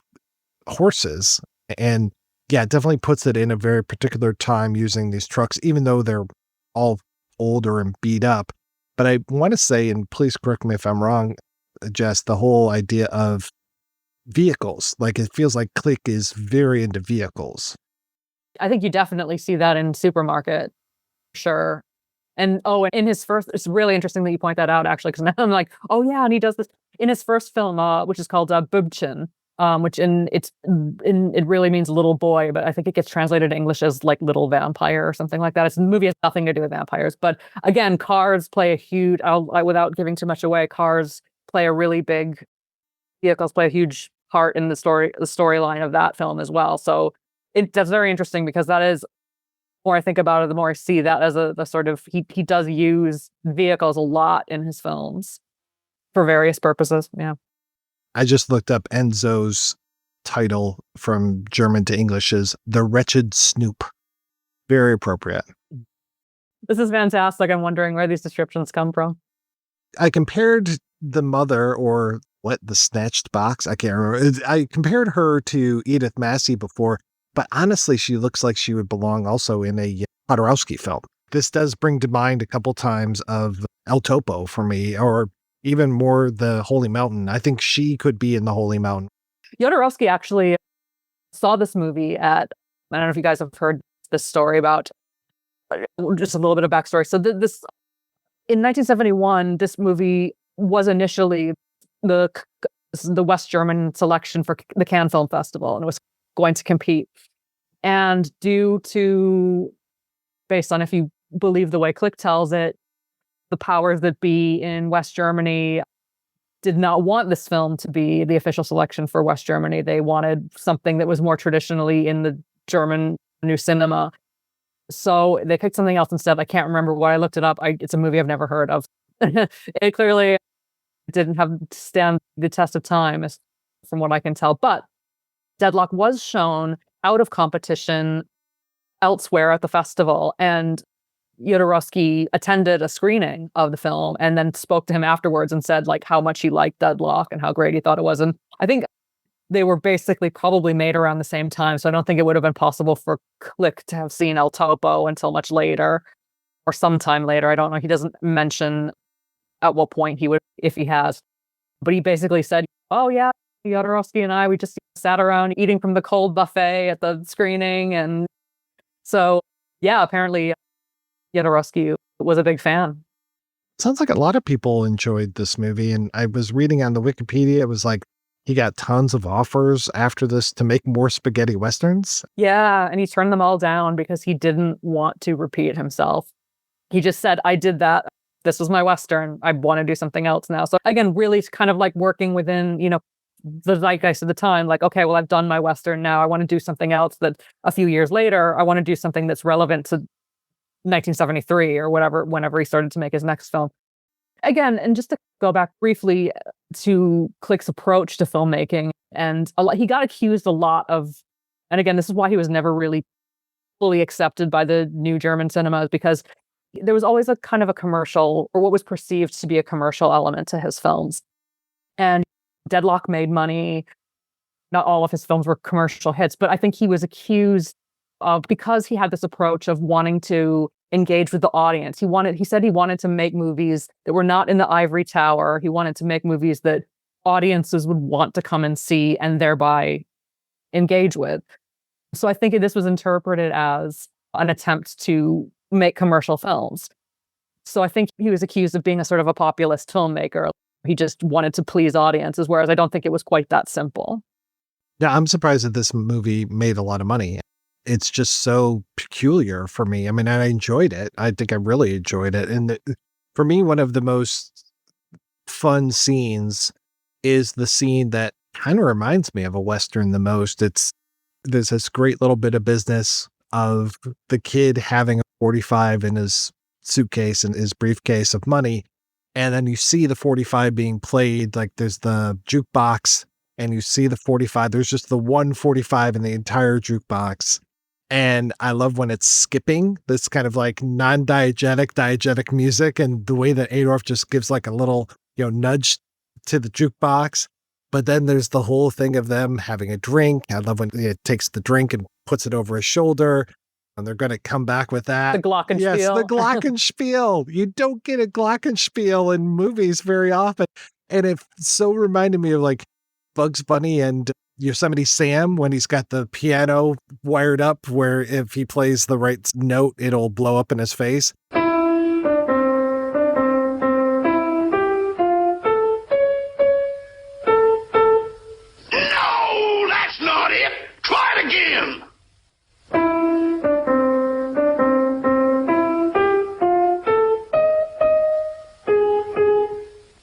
horses, and yeah, it definitely puts it in a very particular time using these trucks, even though they're all older and beat up. But I want to say, and please correct me if I'm wrong, Jess, the whole idea of vehicles, like it feels like Klick is very into vehicles. I think you definitely see that in Supermarket. Sure. And in his first, it's really interesting that you point that out, actually, because now I'm like, oh yeah, and he does this in his first film, which is called Bubchen, which it really means little boy, but I think it gets translated to English as like little vampire or something like that. The movie has nothing to do with vampires, but again, cars play a huge, without giving too much away, vehicles play a huge part in the storyline of that film as well. So that's very interesting, because that is, the more I think about it, the more I see that as the sort of, he does use vehicles a lot in his films for various purposes. Yeah. I just looked up Enzo's title from German to English is The Wretched Snoop. Very appropriate. This is fantastic. I'm wondering where these descriptions come from. I compared the mother, or the snatched box. I can't remember. I compared her to Edith Massey before, but honestly, she looks like she would belong also in a Jodorowsky film. This does bring to mind a couple times of El Topo for me, or even more the Holy Mountain. I think she could be in the Holy Mountain. Jodorowsky actually saw this movie I don't know if you guys have heard this story about, just a little bit of backstory. So this in 1971, this movie was initially the West German selection for the Cannes Film Festival, and it was going to compete. And based on if you believe the way Klick tells it, the powers that be in West Germany did not want this film to be the official selection for West Germany. They wanted something that was more traditionally in the German new cinema. So they picked something else instead. I can't remember what I looked it up. It's a movie I've never heard of. It clearly didn't have to stand the test of time, from what I can tell. But Deadlock was shown out of competition elsewhere at the festival, and Jodorowsky attended a screening of the film and then spoke to him afterwards and said like how much he liked Deadlock and how great he thought it was. And I think they were basically probably made around the same time, so I don't think it would have been possible for Klick to have seen El Topo until much later, or sometime later. I don't know. He doesn't mention at what point he would, if he has. But he basically said, oh yeah, Jodorowsky and I, we just sat around eating from the cold buffet at the screening. And so, yeah, apparently Jodorowsky was a big fan. Sounds like a lot of people enjoyed this movie. And I was reading on the Wikipedia, it was like he got tons of offers after this to make more spaghetti westerns. Yeah, and he turned them all down because he didn't want to repeat himself. He just said, I did that. This was my Western. I want to do something else now. So again, really kind of like working within, the zeitgeist of the time. Like, okay, well, I've done my Western now. I want to do something else that a few years later, I want to do something that's relevant to 1973 or whatever, whenever he started to make his next film. Again, and just to go back briefly to Klick's approach to filmmaking, and he got accused a lot of, and again, this is why he was never really fully accepted by the new German cinemas, because there was always a kind of a commercial, or what was perceived to be a commercial element to his films. And Deadlock made money. Not all of his films were commercial hits, but I think he was accused of, because he had this approach of wanting to engage with the audience. He said he wanted to make movies that were not in the ivory tower. He wanted to make movies that audiences would want to come and see and thereby engage with. So I think this was interpreted as an attempt to make commercial films. So I think he was accused of being a sort of a populist filmmaker. He just wanted to please audiences, whereas I don't think it was quite that simple. Yeah, I'm surprised that this movie made a lot of money. It's just so peculiar for me. I mean, I enjoyed it. I think I really enjoyed it. And for me, one of the most fun scenes is the scene that kind of reminds me of a Western the most. There's this great little bit of business of the kid having a 45 in his suitcase and his briefcase of money. And then you see the 45 being played, like there's the jukebox and you see the 45. There's just the 145 in the entire jukebox. And I love when it's skipping this kind of like diegetic music, and the way that Adorf just gives like a little, nudge to the jukebox. But then there's the whole thing of them having a drink. I love when he takes the drink and puts it over his shoulder, and they're going to come back with that. The Glockenspiel. Yes, the Glockenspiel. You don't get a Glockenspiel in movies very often. And it so reminded me of like Bugs Bunny and Yosemite Sam when he's got the piano wired up where if he plays the right note, it'll blow up in his face. No, that's not it. Try it again.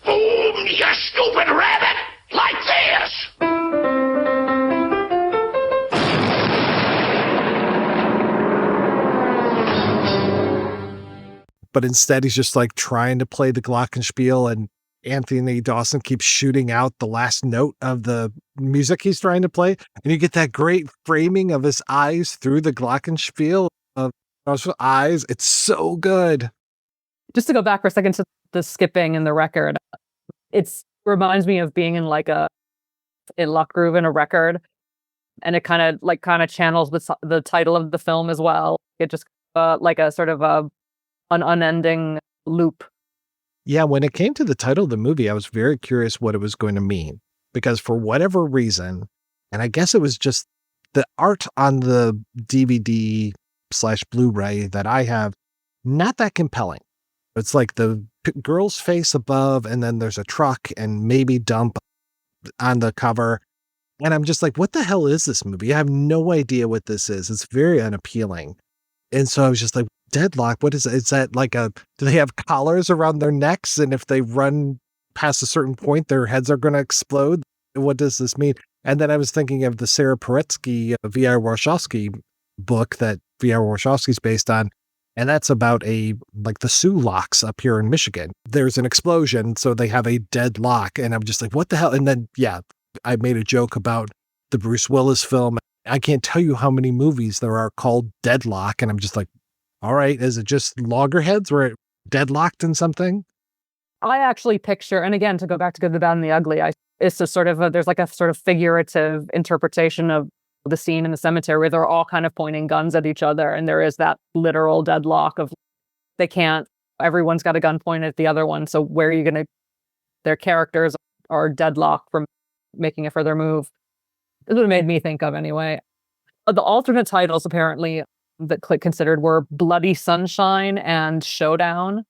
Oh, you stupid rabbit. Like this. But instead he's just like trying to play the Glockenspiel, and Anthony Dawson keeps shooting out the last note of the music he's trying to play. And you get that great framing of his eyes through the Glockenspiel of those eyes. It's so good. Just to go back for a second to the skipping in the record, it reminds me of being in in Lock Groove in a record. And it kind of channels the title of the film as well. It just like a sort of an unending loop. Yeah, when it came to the title of the movie, I was very curious what it was going to mean, because for whatever reason, and I guess it was just the art on the DVD/Blu-ray that I have, not that compelling. It's like the girl's face above, and then there's a truck and maybe dump on the cover. And I'm just like, what the hell is this movie? I have no idea what this is. It's very unappealing. And so I was just like, Deadlock, what is it? Is that like do they have collars around their necks? And if they run past a certain point, their heads are going to explode? What does this mean? And then I was thinking of the Sarah Paretsky, V.R. Warshawski book that V.R. Warshawski's based on. And that's about the Sioux locks up here in Michigan. There's an explosion, so they have a deadlock. And I'm just like, what the hell? And then, yeah, I made a joke about the Bruce Willis film. I can't tell you how many movies there are called Deadlock. And I'm just like, all right, is it just loggerheads where it deadlocked in something? I actually picture, and again, to go back to Good, the Bad, and the Ugly, it's a sort of there's like a sort of figurative interpretation of the scene in the cemetery where they're all kind of pointing guns at each other. And there is that literal deadlock of everyone's got a gun pointed at the other one. So where are you going to, their characters are deadlocked from making a further move. This is what it made me think of anyway. The alternate titles apparently that Klick considered were Bloody Sunshine and Showdown.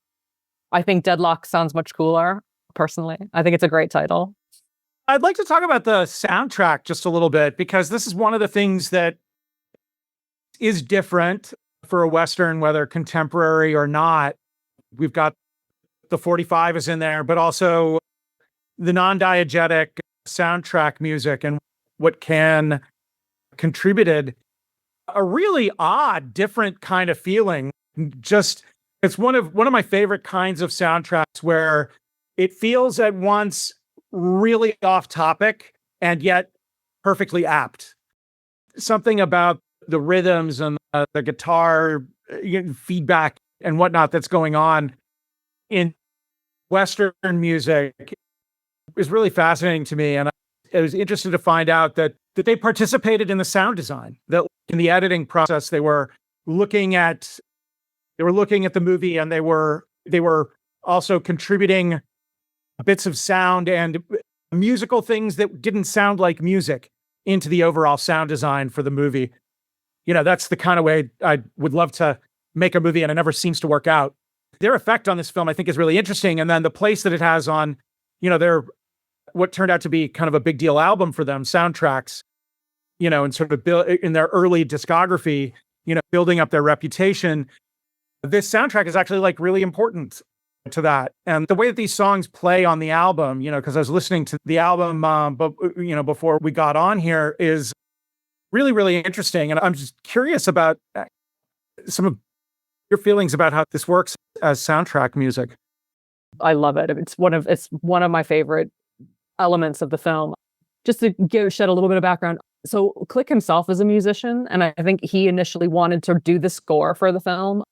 I think Deadlock sounds much cooler, personally. I think it's a great title. I'd like to talk about the soundtrack just a little bit, because this is one of the things that is different for a Western, whether contemporary or not. We've got the 45 is in there, but also the non-diegetic soundtrack music and what Can contributed a really odd, different kind of feeling. Just, it's one of my favorite kinds of soundtracks where it feels at once really off topic and yet perfectly apt. Something about the rhythms and the guitar feedback and whatnot that's going on in Western music is really fascinating to me. And I was interested to find out that they participated in the sound design, that in the editing process, they were looking at the movie, and they were also contributing bits of sound and musical things that didn't sound like music into the overall sound design for the movie. You know, that's the kind of way I would love to make a movie, and it never seems to work out. Their effect on this film, I think, is really interesting. And then the place that it has on, what turned out to be kind of a big deal album for them, soundtracks, and sort of in their early discography, building up their reputation. This soundtrack is actually like really important to that. And the way that these songs play on the album, because I was listening to the album, before we got on here, is really, really interesting. And I'm just curious about some of your feelings about how this works as soundtrack music. I love it. It's one of my favorite elements of the film. Just to shed a little bit of background. So Klick himself is a musician, and I think he initially wanted to do the score for the film,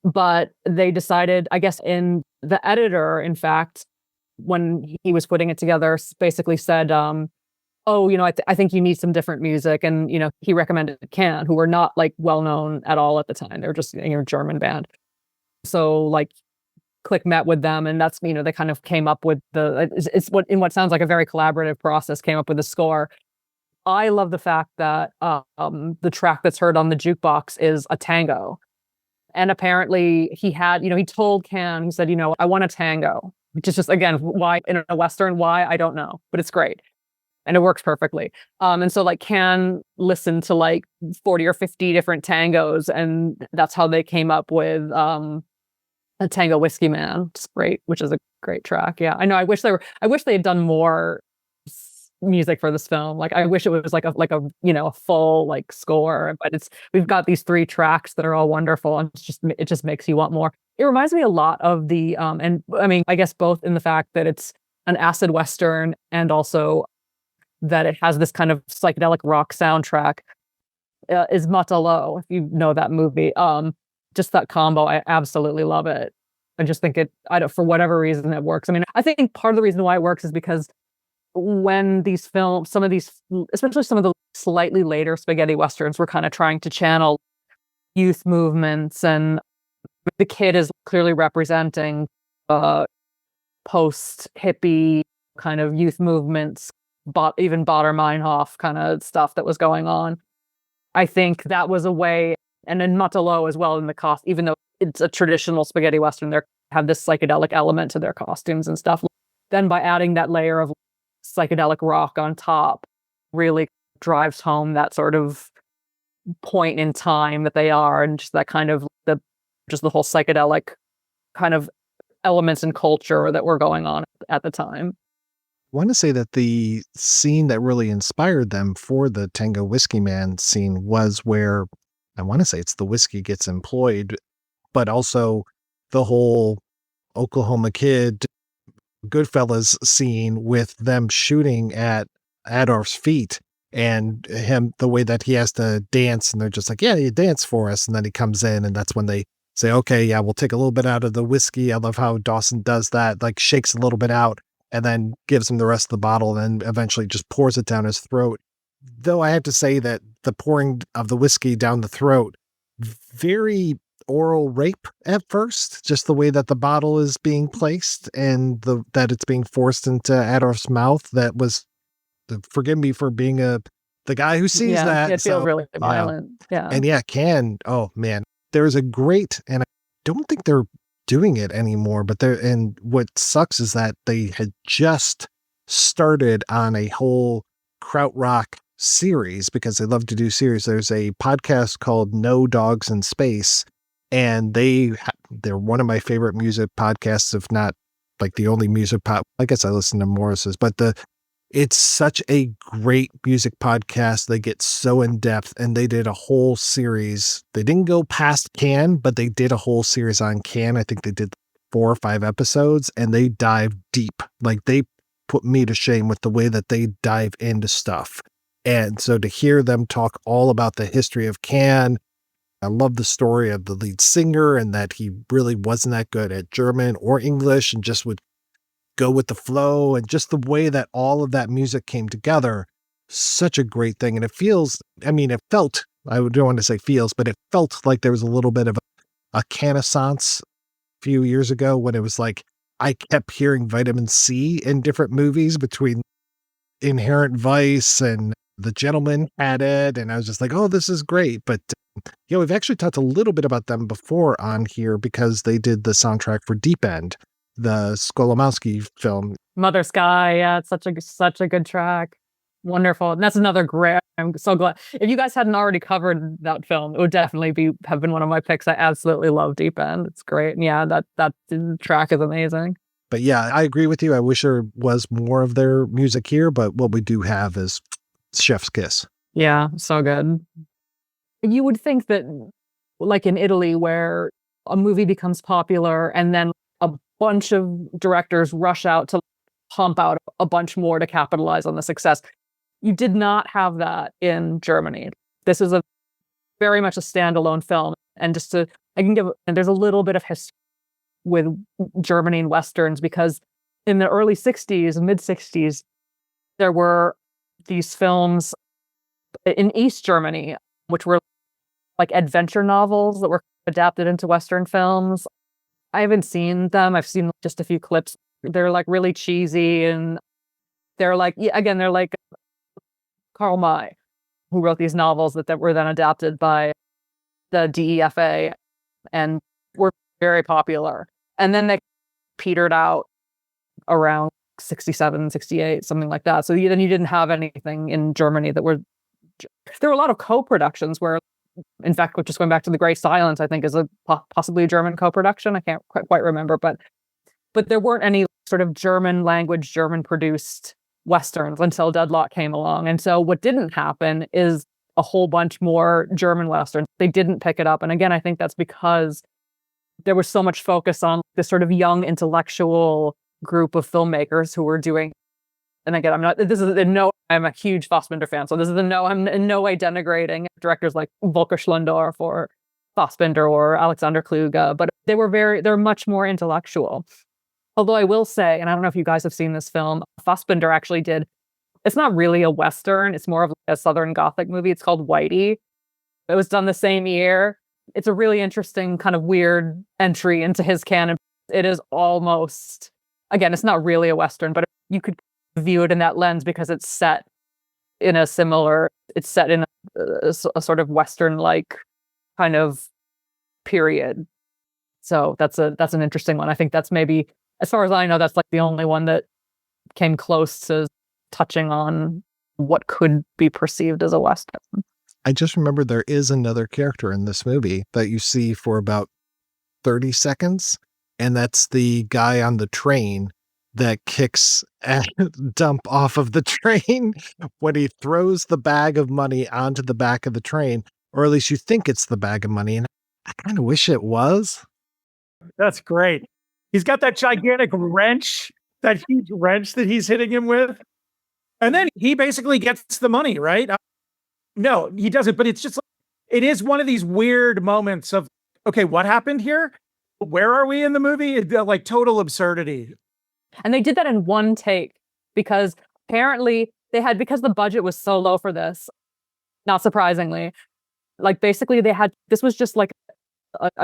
but they decided, I guess, in the editor, in fact, when he was putting it together, basically said, I think you need some different music. And, he recommended Can, who were not like well-known at all at the time. They were just a German band. So like Klick met with them, and that's, they kind of came up with what sounds like a very collaborative process, came up with the score. I love the fact that the track that's heard on the jukebox is a tango. And apparently he had, he told Can, he said, I want a tango, which is just, again, why in a Western, why, I don't know, but it's great. And it works perfectly. And so like Can listened to like 40 or 50 different tangos, and that's how they came up with a Tango Whiskey Man, which is a great track. Yeah, I know. I wish they had done more music for this film. Like, I wish it was like a full like score. But we've got these 3 tracks that are all wonderful, and it just makes you want more. It reminds me a lot of the and I mean, I guess both in the fact that it's an acid Western, and also that it has this kind of psychedelic rock soundtrack, is Matalo, if you know that movie. Just that combo, I absolutely love it. I just think for whatever reason, it works. I mean, I think part of the reason why it works is because when these films, some of these, especially some of the slightly later spaghetti Westerns, were kind of trying to channel youth movements, and the kid is clearly representing post-hippie kind of youth movements, even Baader Meinhof kind of stuff that was going on. I think that was a way, and in Matalo as well, in the cost, even though it's a traditional spaghetti Western, they have this psychedelic element to their costumes and stuff. Then by adding that layer of psychedelic rock on top, really drives home that sort of point in time that they are, and just that kind of the whole psychedelic kind of elements and culture that were going on at the time. I want to say that the scene that really inspired them for the Tango Whiskey Man scene was where, I want to say it's the whiskey gets employed, but also the whole Oklahoma Kid Goodfellas scene with them shooting at Adorf's feet, and him, the way that he has to dance, and they're just like, yeah, you dance for us. And then he comes in, and that's when they say, okay, yeah, we'll take a little bit out of the whiskey. I love how Dawson does that, like shakes a little bit out and then gives him the rest of the bottle, and then eventually just pours it down his throat. Though I have to say that the pouring of the whiskey down the throat, very oral rape at first, just the way that the bottle is being placed and that it's being forced into Adolf's mouth. That was Forgive me for being the guy who sees that. It feels really yeah. violent. Yeah. And oh man, there's a great, and I don't think they're doing it anymore, but and what sucks is that they had just started on a whole krautrock series because they love to do series. There's a podcast called No Dogs in Space, and they're one of my favorite music podcasts, if not like the only music I guess I listen to Morris's, but it's such a great music podcast. They get so in depth, and they did a whole series. They didn't go past Can, but they did a whole series on Can. I think they did 4 or 5 episodes, and they dive deep. Like, they put me to shame with the way that they dive into stuff. And so to hear them talk all about the history of Can, I love the story of the lead singer and that he really wasn't that good at German or English and just would go with the flow, and just the way that all of that music came together. Such a great thing. And it feels, it felt, I don't want to say feels, but it felt like there was a little bit of a Renaissance a few years ago when it was like, I kept hearing Vitamin C in different movies between Inherent Vice and The Gentleman had it. And I was just like, oh, this is great. But we've actually talked a little bit about them before on here because they did the soundtrack for Deep End, the Skolomowski film. Mother Sky, yeah, it's such a good track. Wonderful. And that's another great, I'm so glad. If you guys hadn't already covered that film, it would definitely have been one of my picks. I absolutely love Deep End. It's great. And yeah, that track is amazing. But yeah, I agree with you. I wish there was more of their music here, but what we do have is Chef's Kiss. Yeah, so good. You would think that, like in Italy, where a movie becomes popular and then a bunch of directors rush out to pump out a bunch more to capitalize on the success. You did not have that in Germany. This is very much a standalone film. And there's a little bit of history with Germany and Westerns, because in the early 60s, mid 60s, there were these films in East Germany, which were like adventure novels that were adapted into Western films. I haven't seen them. I've seen just a few clips. They're like really cheesy, and they're like, they're like Karl May, who wrote these novels that were then adapted by the DEFA and were very popular. And then they petered out around 67, 68, something like that. So then you didn't have anything in Germany there were a lot of co-productions where, in fact, just going back to The Grey Silence, I think is possibly a German co-production. I can't quite remember, but there weren't any sort of German language, German produced Westerns until Deadlock came along. And so what didn't happen is a whole bunch more German Westerns. They didn't pick it up. And again, I think that's because there was so much focus on this sort of young intellectual group of filmmakers who were doing, and again, I'm a huge Fassbinder fan, so I'm in no way denigrating directors like Volker Schlendorf or Fassbinder or Alexander Kluge, but they're much more intellectual. Although I will say, and I don't know if you guys have seen this film, Fassbinder actually it's not really a Western, it's more of a Southern Gothic movie. It's called Whitey. It was done the same year. It's a really interesting kind of weird entry into his canon. It is almost, again, it's not really a Western, but you could view it in that lens because it's set in a sort of Western-like kind of period. So that's an interesting one. I think that's maybe, as far as I know, that's like the only one that came close to touching on what could be perceived as a Western. I just remember there is another character in this movie that you see for about 30 seconds, and that's the guy on the train that kicks Dump off of the train when he throws the bag of money onto the back of the train, or at least you think it's the bag of money, and I kind of wish it was. That's great. He's got that gigantic wrench, that huge wrench that he's hitting him with. And then he basically gets the money, right? No, he doesn't, but it's just, it is one of these weird moments of, okay, what happened here? Where are we in the movie? Like total absurdity. And they did that in one take because apparently because the budget was so low for this, not surprisingly, like basically this was just like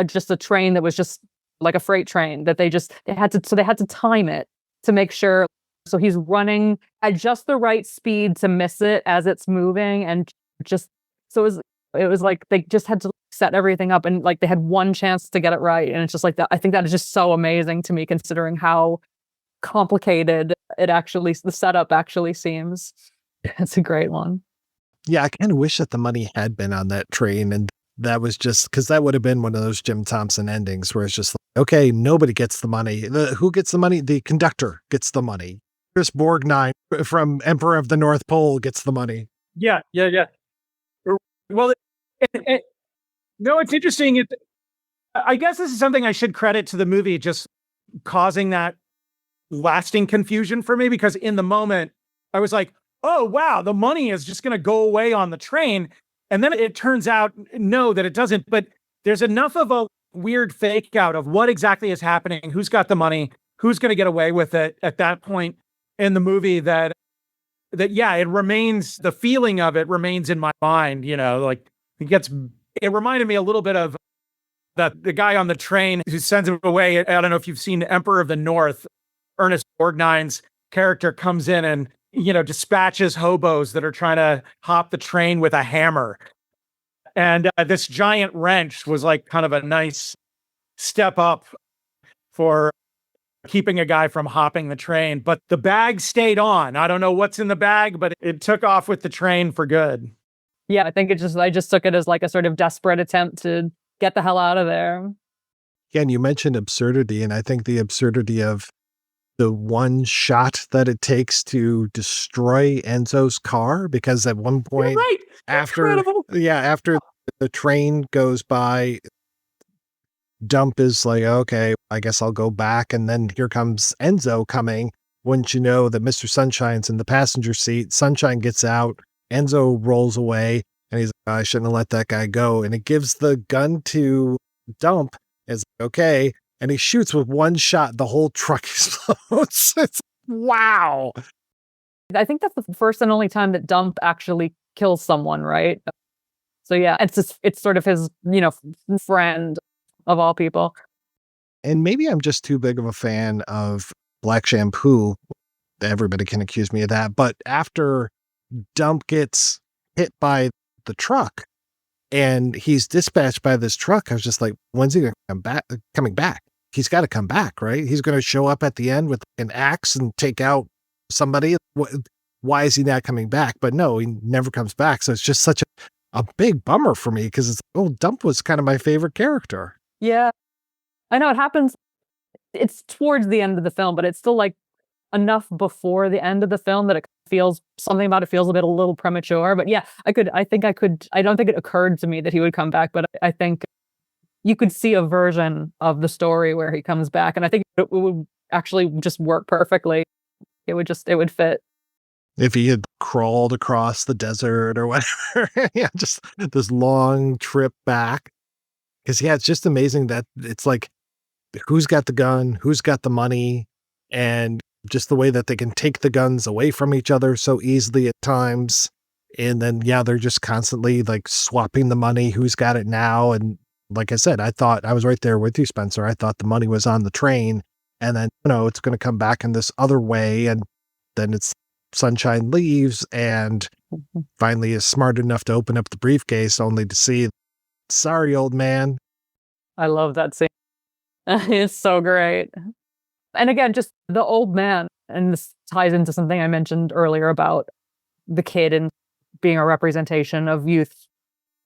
just a train that was just like a freight train that they had to time it to make sure So he's running at just the right speed to miss it as it's moving. And just, so it was like they just had to set everything up and like they had one chance to get it right. And it's just like that. I think that is just so amazing to me considering how complicated the setup actually seems. It's a great one. Yeah, I kind of wish that the money had been on that train, and that was just because that would have been one of those Jim Thompson endings where it's just like, okay, nobody gets the money. Who gets the money? The conductor gets the money. Chris Borgnine from Emperor of the North Pole gets the money. Yeah. Well, no, it's interesting. I guess this is something I should credit to the movie, just causing that lasting confusion for me, because in the moment I was like, oh, wow, the money is just going to go away on the train. And then it turns out, no, that it doesn't. But there's enough of a weird fake out of what exactly is happening, who's got the money, who's going to get away with it at that point in the movie that yeah, it remains, the feeling of it remains in my mind, like it reminded me a little bit of the guy on the train who sends him away. I don't know if you've seen Emperor of the North. Ernest Borgnine's character comes in and dispatches hobos that are trying to hop the train with a hammer. And this giant wrench was like kind of a nice step up for keeping a guy from hopping the train. But the bag stayed on. I don't know what's in the bag, but it took off with the train for good. Yeah, I think I just took it as like a sort of desperate attempt to get the hell out of there. Yeah, and you mentioned absurdity, and I think the absurdity of the one shot that it takes to destroy Enzo's car, because at one point, right. after the train goes by, Dump is like, okay, I guess I'll go back, and then here comes Enzo coming. Wouldn't you know that Mr. Sunshine's in the passenger seat? Sunshine gets out, Enzo rolls away, and he's like, I shouldn't have let that guy go. And it gives the gun to Dump. It's like, okay. And he shoots with one shot, the whole truck explodes. It's wow. I think that's the first and only time that Dump actually kills someone, right? So yeah, it's sort of his, friend of all people. And maybe I'm just too big of a fan of Black Shampoo. Everybody can accuse me of that. But after Dump gets hit by the truck and he's dispatched by this truck, I was just like, when's he going to coming back? He's got to come back, right? He's going to show up at the end with an axe and take out somebody. Why is he not coming back? But no, he never comes back. So it's just such a big bummer for me because Dump was kind of my favorite character. Yeah, I know it happens. It's towards the end of the film, but it's still like enough before the end of the film that it feels, something about it feels a little premature. But yeah, I don't think it occurred to me that he would come back, but I think you could see a version of the story where he comes back. And I think it would actually just work perfectly. It would fit. If he had crawled across the desert or whatever, yeah, just this long trip back. Because yeah, it's just amazing that it's like, who's got the gun, who's got the money, and just the way that they can take the guns away from each other so easily at times. And then, yeah, they're just constantly like swapping the money, who's got it now. And like I said, I thought I was right there with you, Spencer. I thought the money was on the train, and then, it's going to come back in this other way. And then it's Sunshine leaves and finally is smart enough to open up the briefcase only to see, sorry, old man. I love that scene. It's so great. And again, just the old man, and this ties into something I mentioned earlier about the kid and being a representation of youth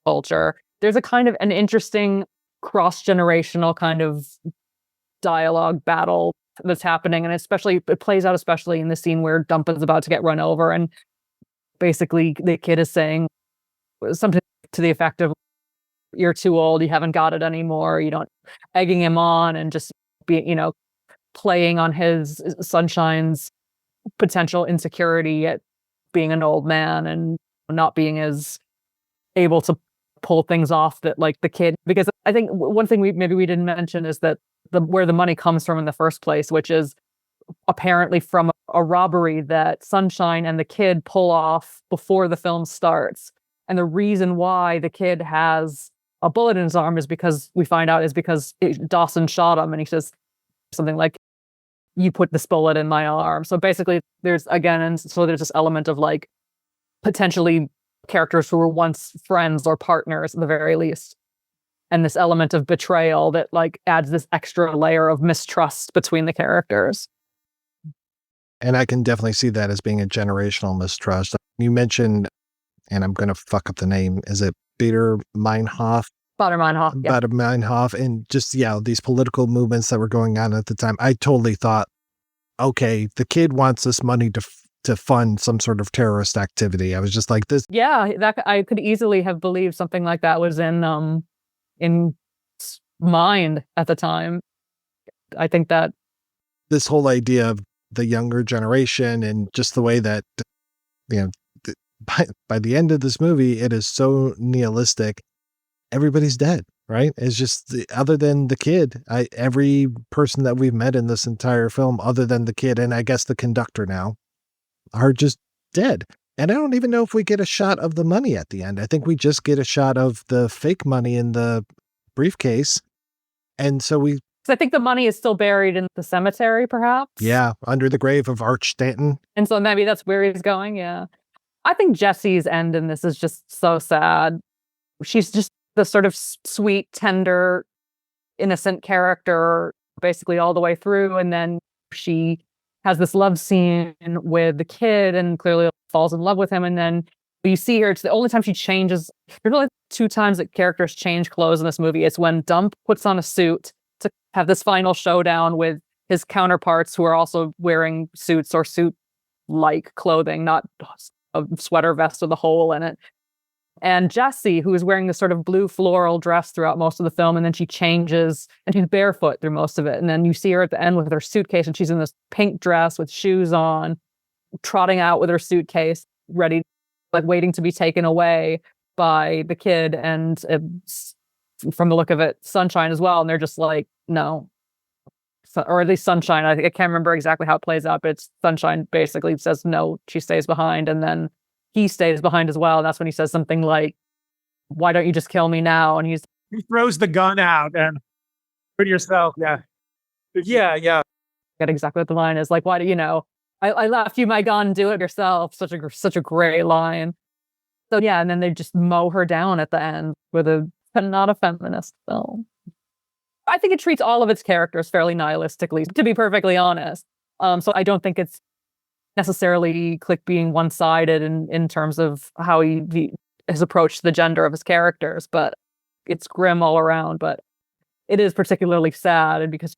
culture. There's a kind of an interesting cross-generational kind of dialogue battle that's happening, and it plays out especially in the scene where Dump is about to get run over, and basically the kid is saying something to the effect of, you're too old, you haven't got it anymore, egging him on and just playing on his Sunshine's potential insecurity at being an old man and not being as able to pull things off that like the kid. Because I think one thing we didn't mention is that where the money comes from in the first place, which is apparently from a robbery that Sunshine and the kid pull off before the film starts. And the reason why the kid has a bullet in his arm is because Dawson shot him, and he says something like, you put this bullet in my arm. So basically there's this element of like potentially characters who were once friends or partners at the very least. And this element of betrayal that like adds this extra layer of mistrust between the characters. And I can definitely see that as being a generational mistrust. You mentioned, and I'm going to fuck up the name, is it Bader Meinhof? Bader Meinhof, yeah. Bader Meinhof, and just, these political movements that were going on at the time. I totally thought, okay, the kid wants this money to fund some sort of terrorist activity. I was just like, this. Yeah, that I could easily have believed something like that was in mind at the time. I think that this whole idea of the younger generation and just the way that, by the end of this movie, it is so nihilistic. Everybody's dead, right? It's just other than the kid. Every person that we've met in this entire film, other than the kid, and I guess the conductor now, are just dead. And I don't even know if we get a shot of the money at the end. I think we just get a shot of the fake money in the briefcase. And so I think the money is still buried in the cemetery, perhaps. Yeah, under the grave of Arch Stanton. And so maybe that's where he's going, yeah. I think Jessie's end in this is just so sad. She's just the sort of sweet, tender, innocent character basically all the way through. And then she has this love scene with the kid and clearly falls in love with him. And then you see her, it's the only time she changes. There's only 2 times that characters change clothes in this movie. It's when Dump puts on a suit to have this final showdown with his counterparts who are also wearing suits or suit-like clothing, not a sweater vest with a hole in it. And Jessie, who is wearing this sort of blue floral dress throughout most of the film, and then she changes and she's barefoot through most of it. And then you see her at the end with her suitcase, and she's in this pink dress with shoes on, trotting out with her suitcase, ready, like waiting to be taken away by the kid. And from the look of it, Sunshine as well. And they're just like, no. Or at least Sunshine. I can't remember exactly how it plays out, but it's Sunshine basically says no, she stays behind. And then he stays behind as well. And that's when he says something like, why don't you just kill me now? And he throws the gun out and put yourself. Yeah. Yeah. Get exactly what the line is. Like, why do I left you my gun, do it yourself. Such a great line. So yeah, and then they just mow her down at the end with not a feminist film. I think it treats all of its characters fairly nihilistically, to be perfectly honest. So I don't think it's necessarily Klick being one-sided in terms of how he has approached the gender of his characters, but it's grim all around. But it is particularly sad, and because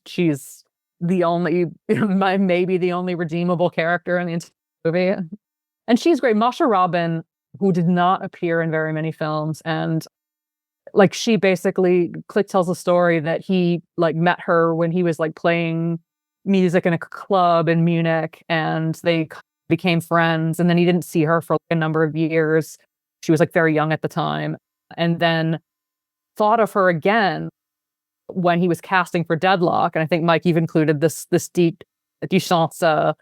she's the only, maybe the only redeemable character in the entire movie. And she's great. Masha Robin, who did not appear in very many films, and like she basically, Klick tells a story that he like met her when he was like playing music in a club in Munich, and they became friends, and then he didn't see her for like a number of years. She was like very young at the time, and then thought of her again when he was casting for Deadlock. And I think Mike even included this Duchamp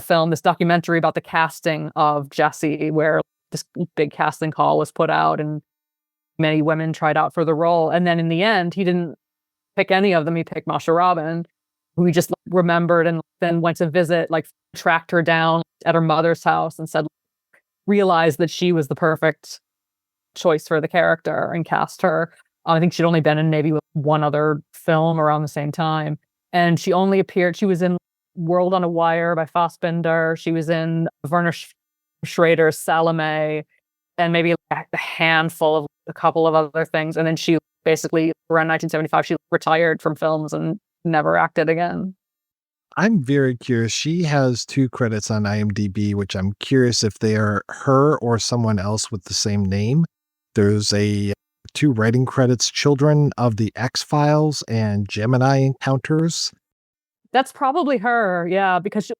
film, this documentary about the casting of Jessie, where this big casting call was put out and many women tried out for the role. And then in the end, he didn't pick any of them. He picked Masha Robin, who he just remembered and then went to visit, like tracked her down at her mother's house and realized that she was the perfect choice for the character and cast her. I think she'd only been in maybe one other film around the same time. And she was in World on a Wire by Fassbinder. She was in Werner Schrader's Salome, and maybe a handful of a couple of other things. And then she basically, around 1975, she retired from films and never acted again. I'm very curious. She has 2 credits on IMDb, which I'm curious if they are her or someone else with the same name. There's 2 writing credits, Children of the X-Files and Gemini Encounters. That's probably her, yeah, because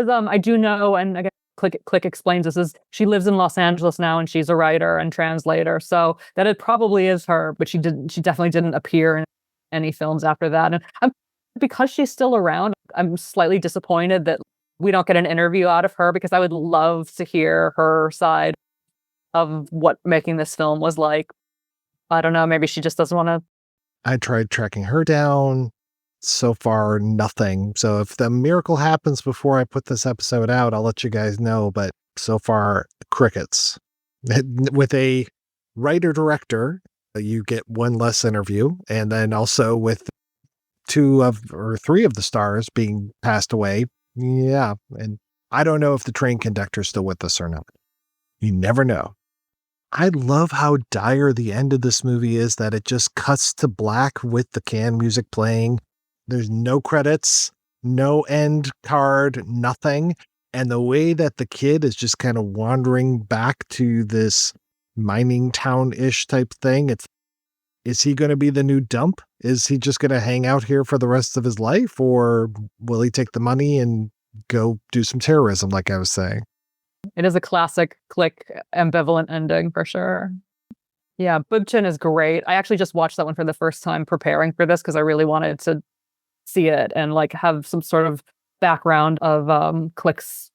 I do know, and again, Klick explains this, is she lives in Los Angeles now, and she's a writer and translator, so that it probably is her, but she definitely didn't appear in any films after that. And because she's still around, I'm slightly disappointed that we don't get an interview out of her, because I would love to hear her side of what making this film was like. I don't know, maybe she just doesn't want to. I tried tracking her down. so far, nothing. So if the miracle happens before I put this episode out, I'll let you guys know. But so far, crickets. With a writer-director, you get one less interview. And then also with 2 or 3 of the stars being passed away. Yeah. And I don't know if the train conductor's still with us or not. You never know. I love how dire the end of this movie is, that it just cuts to black with the canned music playing. There's no credits, no end card, nothing. And the way that the kid is just kind of wandering back to this mining town-ish type thing. Is he going to be the new Dump? Is he just going to hang out here for the rest of his life? Or will he take the money and go do some terrorism, like I was saying? It is a classic Klick ambivalent ending for sure. Yeah, Boobchin is great. I actually just watched that one for the first time preparing for this because I really wanted to see it and like have some sort of background of Klick's.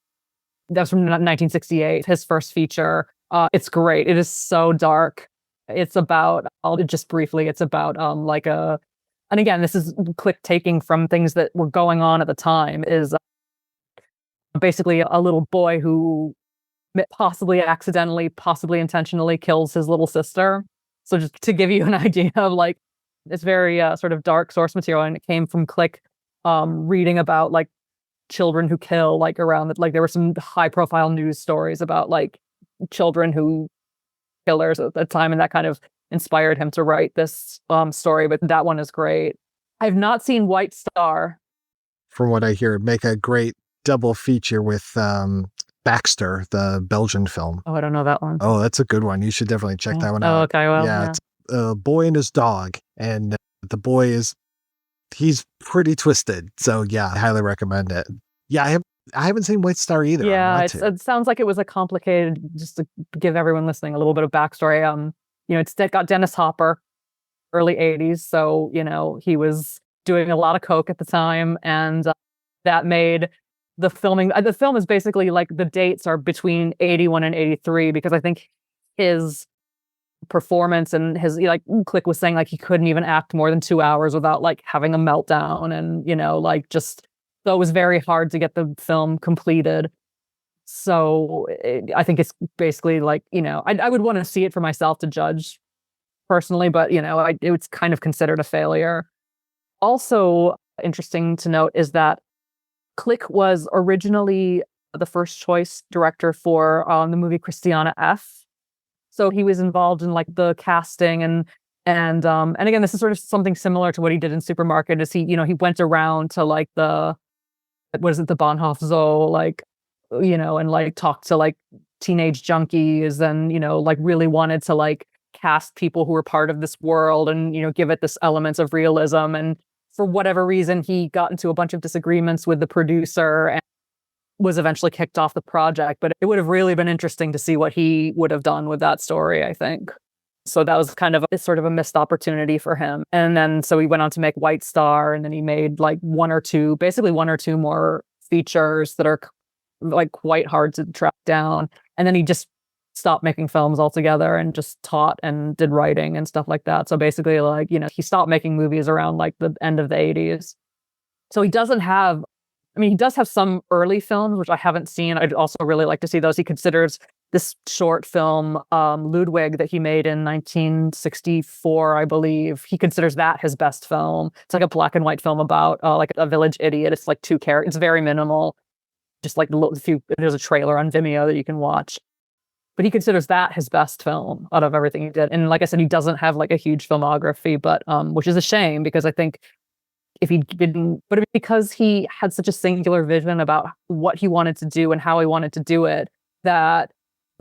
That's from 1968, his first feature. It's great. It is so dark. It's about, just briefly, it's about and again, this is Klick taking from things that were going on at the time, is basically a little boy who possibly accidentally, possibly intentionally kills his little sister. So just to give you an idea of like, it's very sort of dark source material, and it came from Klick reading about like children who kill, like around that, like there were some high profile news stories about like children who killers at the time, and that kind of inspired him to write this story. But that one is great. I've not seen White Star. From what I hear, make a great double feature with Baxter, the Belgian film. Oh, I don't know that one. Oh, that's a good one. You should definitely check that one out. Oh, okay. Well, yeah. It's a boy and his dog, and the boy he's pretty twisted. So yeah, I highly recommend it. Yeah, I haven't seen White Star either. Yeah, it sounds like it was a complicated, just to give everyone listening a little bit of backstory. It's got Dennis Hopper, early 80s. So, he was doing a lot of coke at the time, and that made the filming. The film is basically like the dates are between 81 and 83, because I think his performance and his, like Klick was saying, like he couldn't even act more than 2 hours without like having a meltdown, and so it was very hard to get the film completed. So I think it's basically like, I would want to see it for myself to judge personally, but it's kind of considered a failure. Also interesting to note is that Klick was originally the first choice director for the movie Christiana F. So he was involved in like the casting and again, this is sort of something similar to what he did in Supermarket. Is he went around to like the Bahnhof Zoo, and like talked to like teenage junkies, and like really wanted to like cast people who were part of this world and give it this elements of realism. And for whatever reason, he got into a bunch of disagreements with the producer and was eventually kicked off the project. But it would have really been interesting to see what he would have done with that story, I think. So that was kind of sort of a missed opportunity for him. And then so he went on to make White Star, and then he made like one or two more features that are like quite hard to track down. And then he just stopped making films altogether and just taught and did writing and stuff like that. So basically, like, he stopped making movies around like the end of the 80s. So he does have some early films, which I haven't seen. I'd also really like to see those. He considers this short film, Ludwig, that he made in 1964, I believe. He considers that his best film. It's like a black and white film about like a village idiot. It's like 2 characters. It's very minimal. Just like there's a trailer on Vimeo that you can watch. But he considers that his best film out of everything he did. And like I said, he doesn't have like a huge filmography, but which is a shame, because I think if he didn't, but because he had such a singular vision about what he wanted to do and how he wanted to do it, that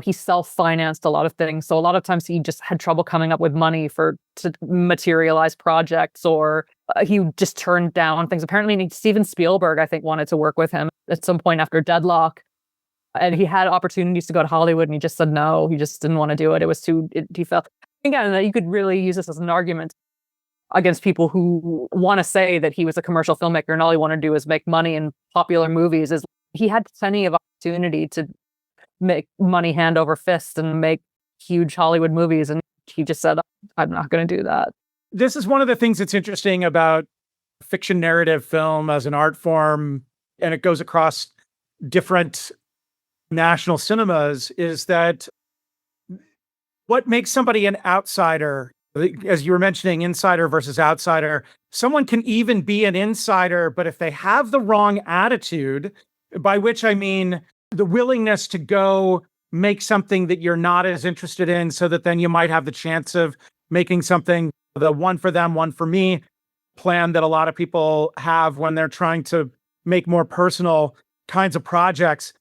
he self-financed a lot of things. So a lot of times he just had trouble coming up with money to materialize projects, or he just turned down things. Apparently Steven Spielberg, I think, wanted to work with him at some point after Deadlock. And he had opportunities to go to Hollywood, and he just said no. He just didn't want to do it. It was he felt, again, that you could really use this as an argument against people who want to say that he was a commercial filmmaker and all he wanted to do is make money in popular movies. Is he had plenty of opportunity to make money hand over fist and make huge Hollywood movies, and he just said, I'm not going to do that. This is one of the things that's interesting about fiction narrative film as an art form, and it goes across different national cinemas, is that what makes somebody an outsider, as you were mentioning, insider versus outsider, someone can even be an insider, but if they have the wrong attitude, by which I mean the willingness to go make something that you're not as interested in, so that then you might have the chance of making something, the one for them, one for me plan that a lot of people have when they're trying to make more personal kinds of projects.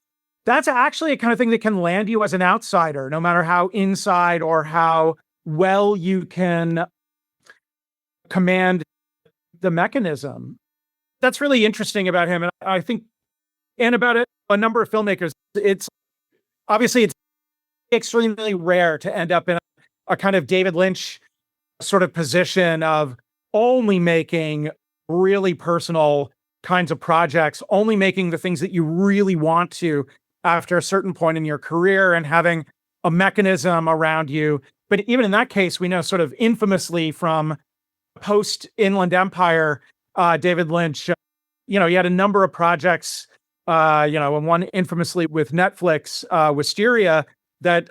That's actually a kind of thing that can land you as an outsider, no matter how inside or how well you can command the mechanism. That's really interesting about him. And I think, and about it, a number of filmmakers, it's extremely rare to end up in a kind of David Lynch sort of position of only making really personal kinds of projects, only making the things that you really want to after a certain point in your career, and having a mechanism around you. But even in that case, we know sort of infamously from post Inland Empire, David Lynch, he had a number of projects, and one infamously with Netflix, Wisteria, that,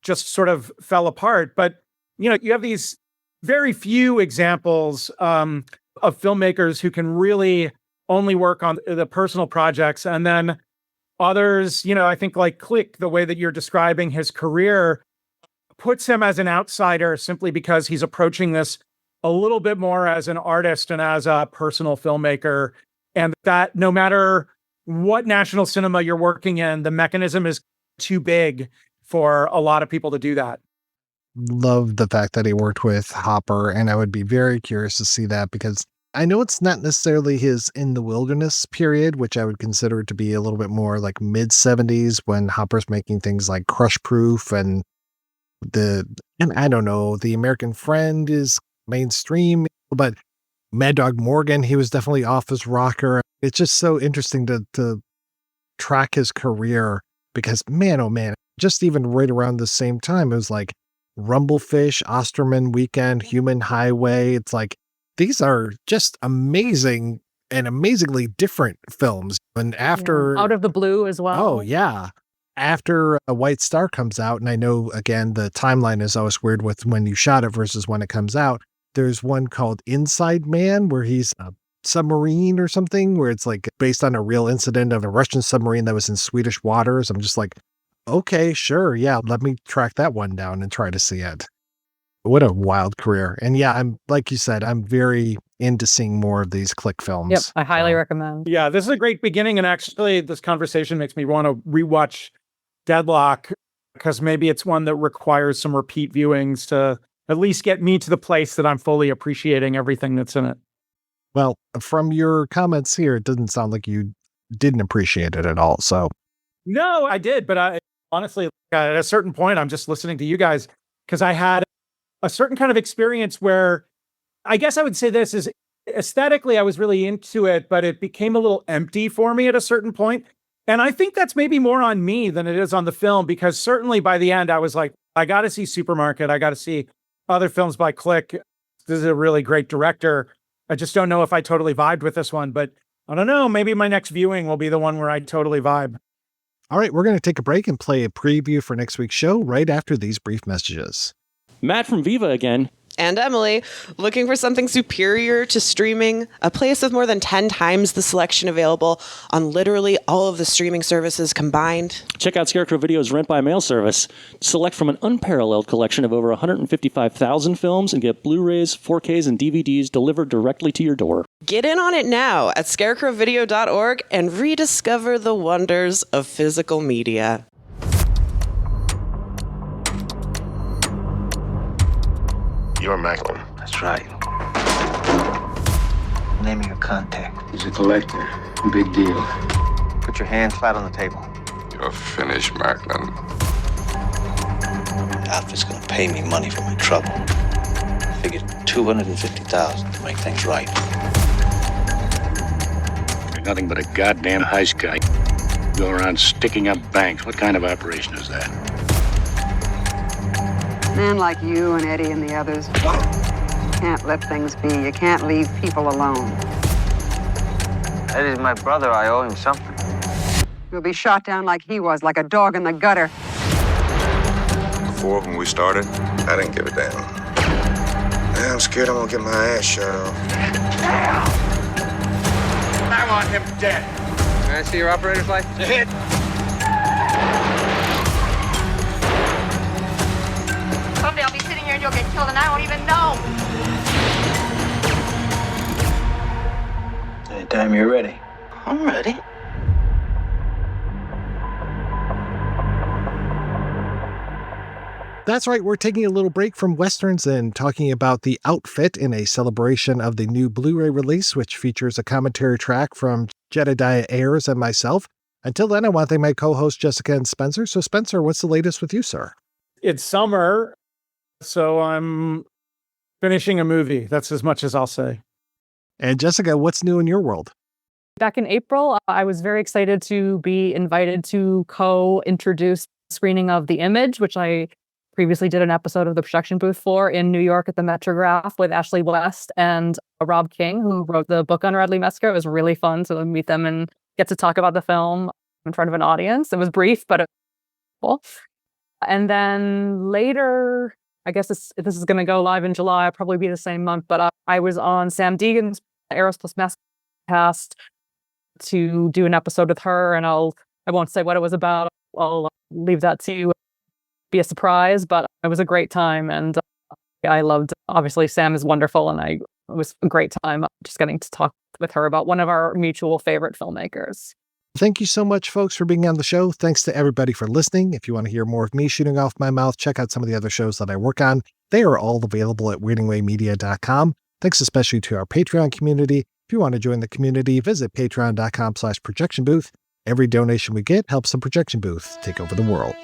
just sort of fell apart. But, you have these very few examples of filmmakers who can really only work on the personal projects. And then others, I think like Klick, the way that you're describing his career puts him as an outsider simply because he's approaching this a little bit more as an artist and as a personal filmmaker. And that no matter what national cinema you're working in, the mechanism is too big for a lot of people to do that. Love the fact that he worked with Hopper, and I would be very curious to see that, because I know it's not necessarily his In the Wilderness period, which I would consider to be a little bit more like mid-70s, when Hopper's making things like Crush Proof and I don't know, The American Friend is mainstream, but Mad Dog Morgan, he was definitely off his rocker. It's just so interesting to track his career, because man, oh man, just even right around the same time, it was like Rumblefish, Osterman Weekend, Human Highway. It's like, these are just amazing and amazingly different films. And after Out of the Blue as well. Oh yeah. After A White Star comes out, and I know again the timeline is always weird with when you shot it versus when it comes out. There's one called Inside Man, where he's a submarine or something, where it's like based on a real incident of a Russian submarine that was in Swedish waters. I'm just like, okay, sure. Yeah. Let me track that one down and try to see it. What a wild career. And yeah, I'm like you said, I'm very into seeing more of these Klick films. Yep. I highly recommend. Yeah. This is a great beginning. And actually this conversation makes me want to rewatch Deadlock, because maybe it's one that requires some repeat viewings to at least get me to the place that I'm fully appreciating everything that's in it. Well, from your comments here, it doesn't sound like you didn't appreciate it at all. So no, I did. But I honestly, at a certain point, I'm just listening to you guys, because I had a certain kind of experience where I guess I would say this is aesthetically, I was really into it, but it became a little empty for me at a certain point. And I think that's maybe more on me than it is on the film, because certainly by the end, I was like, I got to see Supermarket. I got to see other films by Klick. This is a really great director. I just don't know if I totally vibed with this one, but I don't know. Maybe my next viewing will be the one where I totally vibe. All right, we're going to take a break and play a preview for next week's show right after these brief messages. Matt from Viva again. And Emily, looking for something superior to streaming? A place with more than 10 times the selection available on literally all of the streaming services combined? Check out Scarecrow Video's rent-by-mail service. Select from an unparalleled collection of over 155,000 films and get Blu-rays, 4Ks, and DVDs delivered directly to your door. Get in on it now at scarecrowvideo.org and rediscover the wonders of physical media. You're Macklin. That's right. Name of your contact. He's a collector. Big deal. Put your hand flat on the table. You're finished, Macklin. The outfit's gonna pay me money for my trouble. I figured $250,000 to make things right. You're nothing but a goddamn heist guy. Go around sticking up banks. What kind of operation is that? Men like you and Eddie and the others, can't let things be. You can't leave people alone. Eddie's my brother. I owe him something. You'll be shot down like he was, like a dog in the gutter. Before, when we started, I didn't give a damn. Now I'm scared I'm gonna get my ass shot off. I want him dead. Can I see your operator's license? Hit. Someday I'll be sitting here and you'll get killed and I won't even know. Anytime you're ready. I'm ready. That's right, we're taking a little break from Westerns and talking about The Outfit in a celebration of the new Blu-ray release, which features a commentary track from Jedediah Ayers and myself. Until then, I want to thank my co-hosts Jessica and Spencer. So Spencer, what's the latest with you, sir? It's summer, so I'm finishing a movie. That's as much as I'll say. And Jessica, what's new in your world? Back in April, I was very excited to be invited to co-introduce screening of The Image, which I previously did an episode of the projection booth for in New York at the Metrograph with Ashley West and Rob King, who wrote the book on Radley Mesker. It was really fun to meet them and get to talk about the film in front of an audience. It was brief, but it was cool. And then later, I guess this is going to go live in July, it'll probably be the same month, but I was on Sam Deegan's Eros Plus Mask cast to do an episode with her, and I won't say what it was about. I'll leave that to you. Be a surprise, but it was a great time, and I loved. Obviously, Sam is wonderful, and it was a great time just getting to talk with her about one of our mutual favorite filmmakers. Thank you so much, folks, for being on the show. Thanks to everybody for listening. If you want to hear more of me shooting off my mouth, check out some of the other shows that I work on. They are all available at weirdingwaymedia.com. Thanks especially to our Patreon community. If you want to join the community, visit patreon.com/projectionbooth. Every donation we get helps the projection booth take over the world.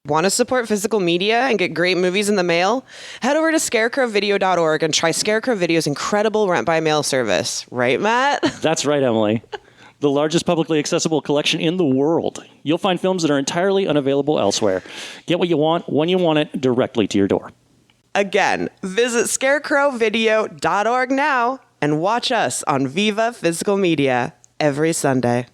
Want to support physical media and get great movies in the mail? Head over to scarecrowvideo.org and try Scarecrow Video's incredible rent-by-mail service. Right, Matt? That's right, Emily. The largest publicly accessible collection in the world. You'll find films that are entirely unavailable elsewhere. Get what you want, when you want it, directly to your door. Again, visit scarecrowvideo.org now and watch us on Viva Physical Media every Sunday.